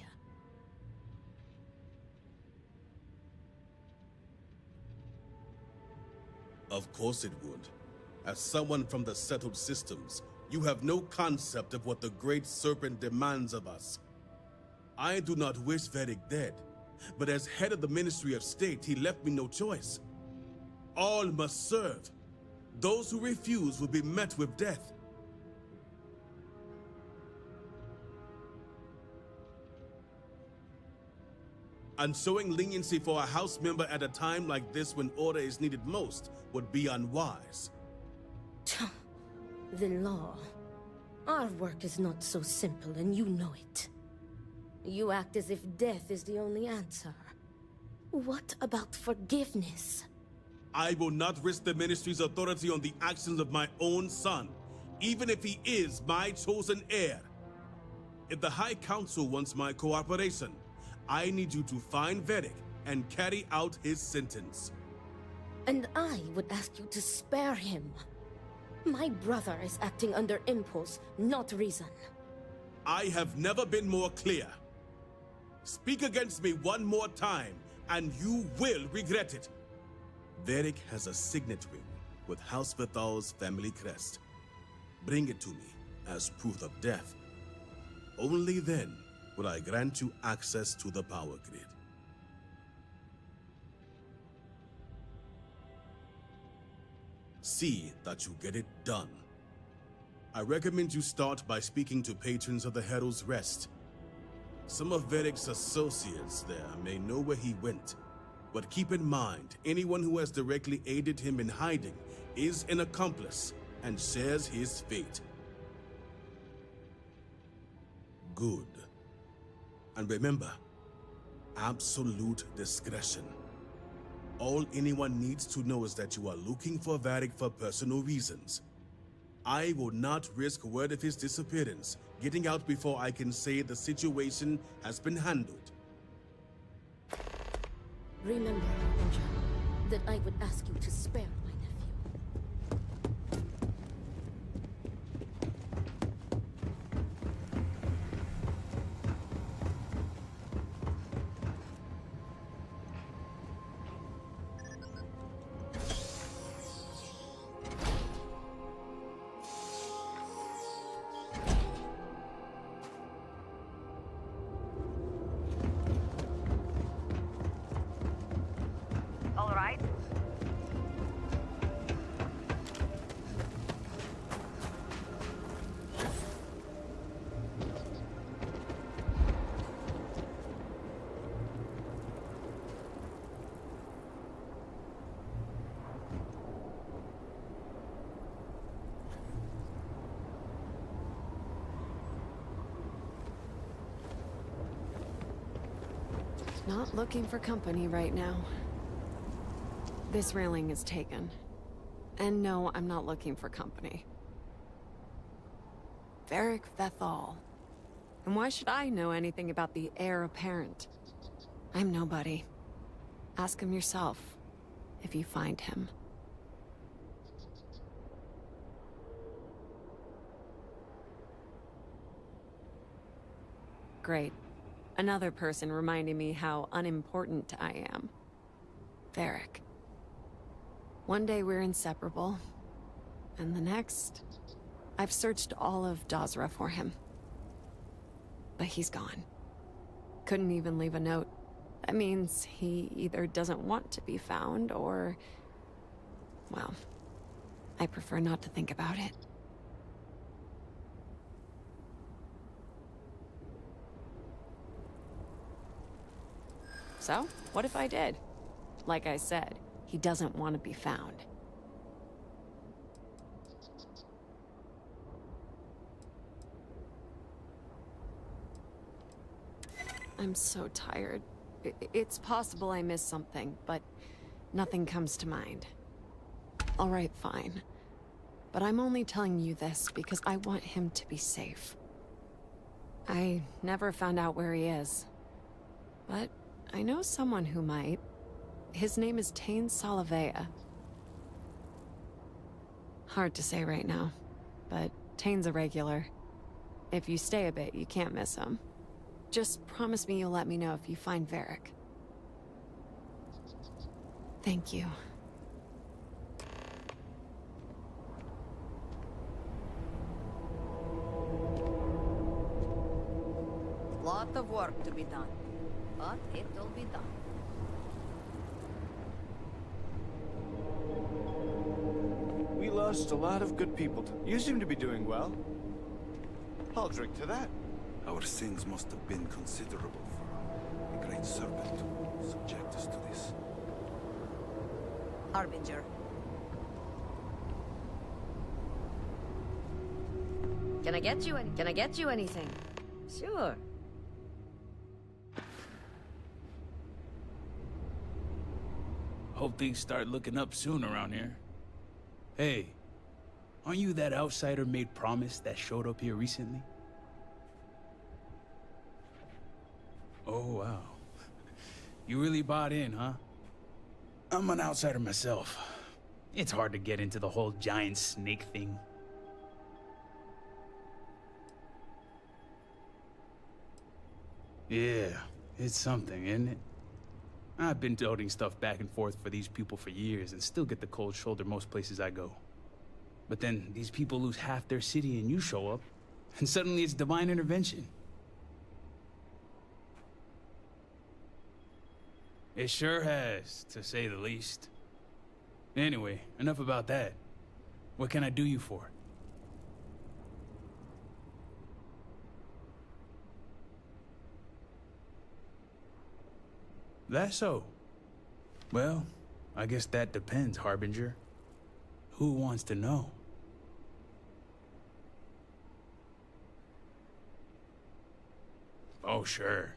Speaker 23: Of course it would. As someone from the settled systems, you have no concept of what the Great Serpent demands of us. I do not wish Varric dead, but as head of the Ministry of State, he left me no choice. All must serve. Those who refuse will be met with death. And showing leniency for a house member at a time like this when order is needed most would be unwise.
Speaker 12: The law. Our work is not so simple, and you know it. You act as if death is the only answer. What about forgiveness?
Speaker 23: I will not risk the Ministry's authority on the actions of my own son, even if he is my chosen heir. If the High Council wants my cooperation, I need you to find Varric and carry out his sentence.
Speaker 12: And I would ask you to spare him. My brother is acting under impulse, not reason.
Speaker 23: I have never been more clear. Speak against me one more time, and you will regret it. Varric has a signet ring with House Vithal's family crest. Bring it to me as proof of death. Only then will I grant you access to the power grid. See that you get it done. I recommend you start by speaking to patrons of the Herald's Rest. Some of Varric's associates there may know where he went, but keep in mind, anyone who has directly aided him in hiding is an accomplice and shares his fate. Good. And remember, absolute discretion. All anyone needs to know is that you are looking for Varric for personal reasons. I will not risk word of his disappearance getting out before I can say the situation has been handled.
Speaker 12: Remember, Ninja, that I would ask you to spare my nephew.
Speaker 13: All right.
Speaker 8: Not looking for company right now. This railing is taken. And no, I'm not looking for company. Varric Vethal. And why should I know anything about the heir apparent? I'm nobody. Ask him yourself, if you find him. Great. Another person reminding me how unimportant I am. Varric. One day we're inseparable, and the next, I've searched all of Dazra for him. But he's gone. Couldn't even leave a note. That means he either doesn't want to be found, or... well, I prefer not to think about it. So, what if I did? Like I said, he doesn't want to be found. I'm so tired. It's possible I missed something, but nothing comes to mind. All right, fine. But I'm only telling you this because I want him to be safe. I never found out where he is. But I know someone who might. His name is Tain Salavea. Hard to say right now, but Tain's a regular. If you stay a bit, you can't miss him. Just promise me you'll let me know if you find Varric. Thank you.
Speaker 9: Lot of work to be done, but it'll be done.
Speaker 15: We lost a lot of good people. You seem to be doing well. I'll drink to that.
Speaker 16: Our sins must have been considerable for the Great Serpent to subject us to this.
Speaker 9: Harbinger.
Speaker 14: Can I get you anything? Sure.
Speaker 17: Hope things start looking up soon around here. Hey, aren't you that outsider made promise that showed up here recently? Oh, wow. You really bought in, huh? I'm an outsider myself. It's hard to get into the whole giant snake thing. Yeah, it's something, isn't it? I've been toting stuff back and forth for these people for years and still get the cold shoulder most places I go. But then these people lose half their city and you show up, and suddenly it's divine intervention. It sure has, to say the least. Anyway, enough about that. What can I do you for? That's so. Well, I guess that depends, Harbinger. Who wants to know? Oh, sure.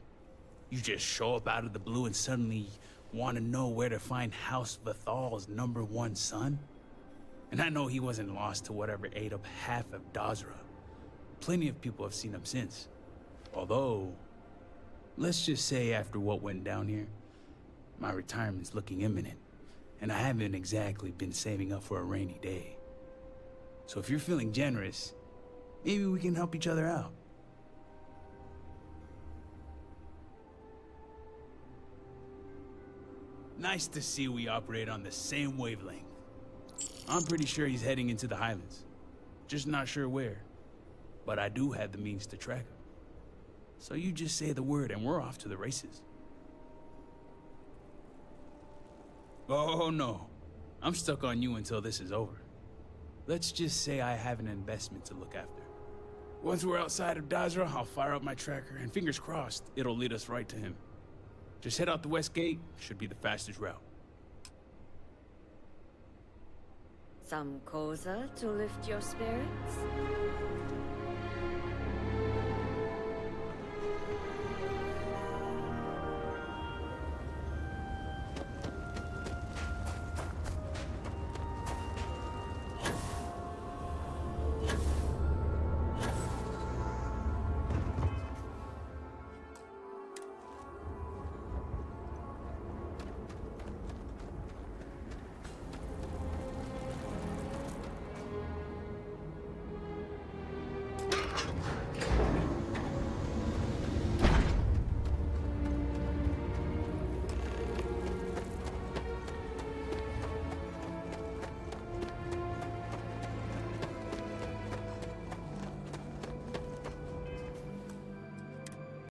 Speaker 17: You just show up out of the blue and suddenly want to know where to find House Vathal's #1 son? And I know he wasn't lost to whatever ate up half of Dazra. Plenty of people have seen him since. Although, let's just say after what went down here, my retirement's looking imminent, and I haven't exactly been saving up for a rainy day. So if you're feeling generous, maybe we can help each other out. Nice to see we operate on the same wavelength. I'm pretty sure he's heading into the Highlands. Just not sure where. But I do have the means to track him. So you just say the word and we're off to the races. Oh no, I'm stuck on you until this is over. Let's just say I have an investment to look after. Once we're outside of Dazra, I'll fire up my tracker and fingers crossed, it'll lead us right to him. Just head out the west gate, should be the fastest route.
Speaker 14: Some cosa to lift your spirits?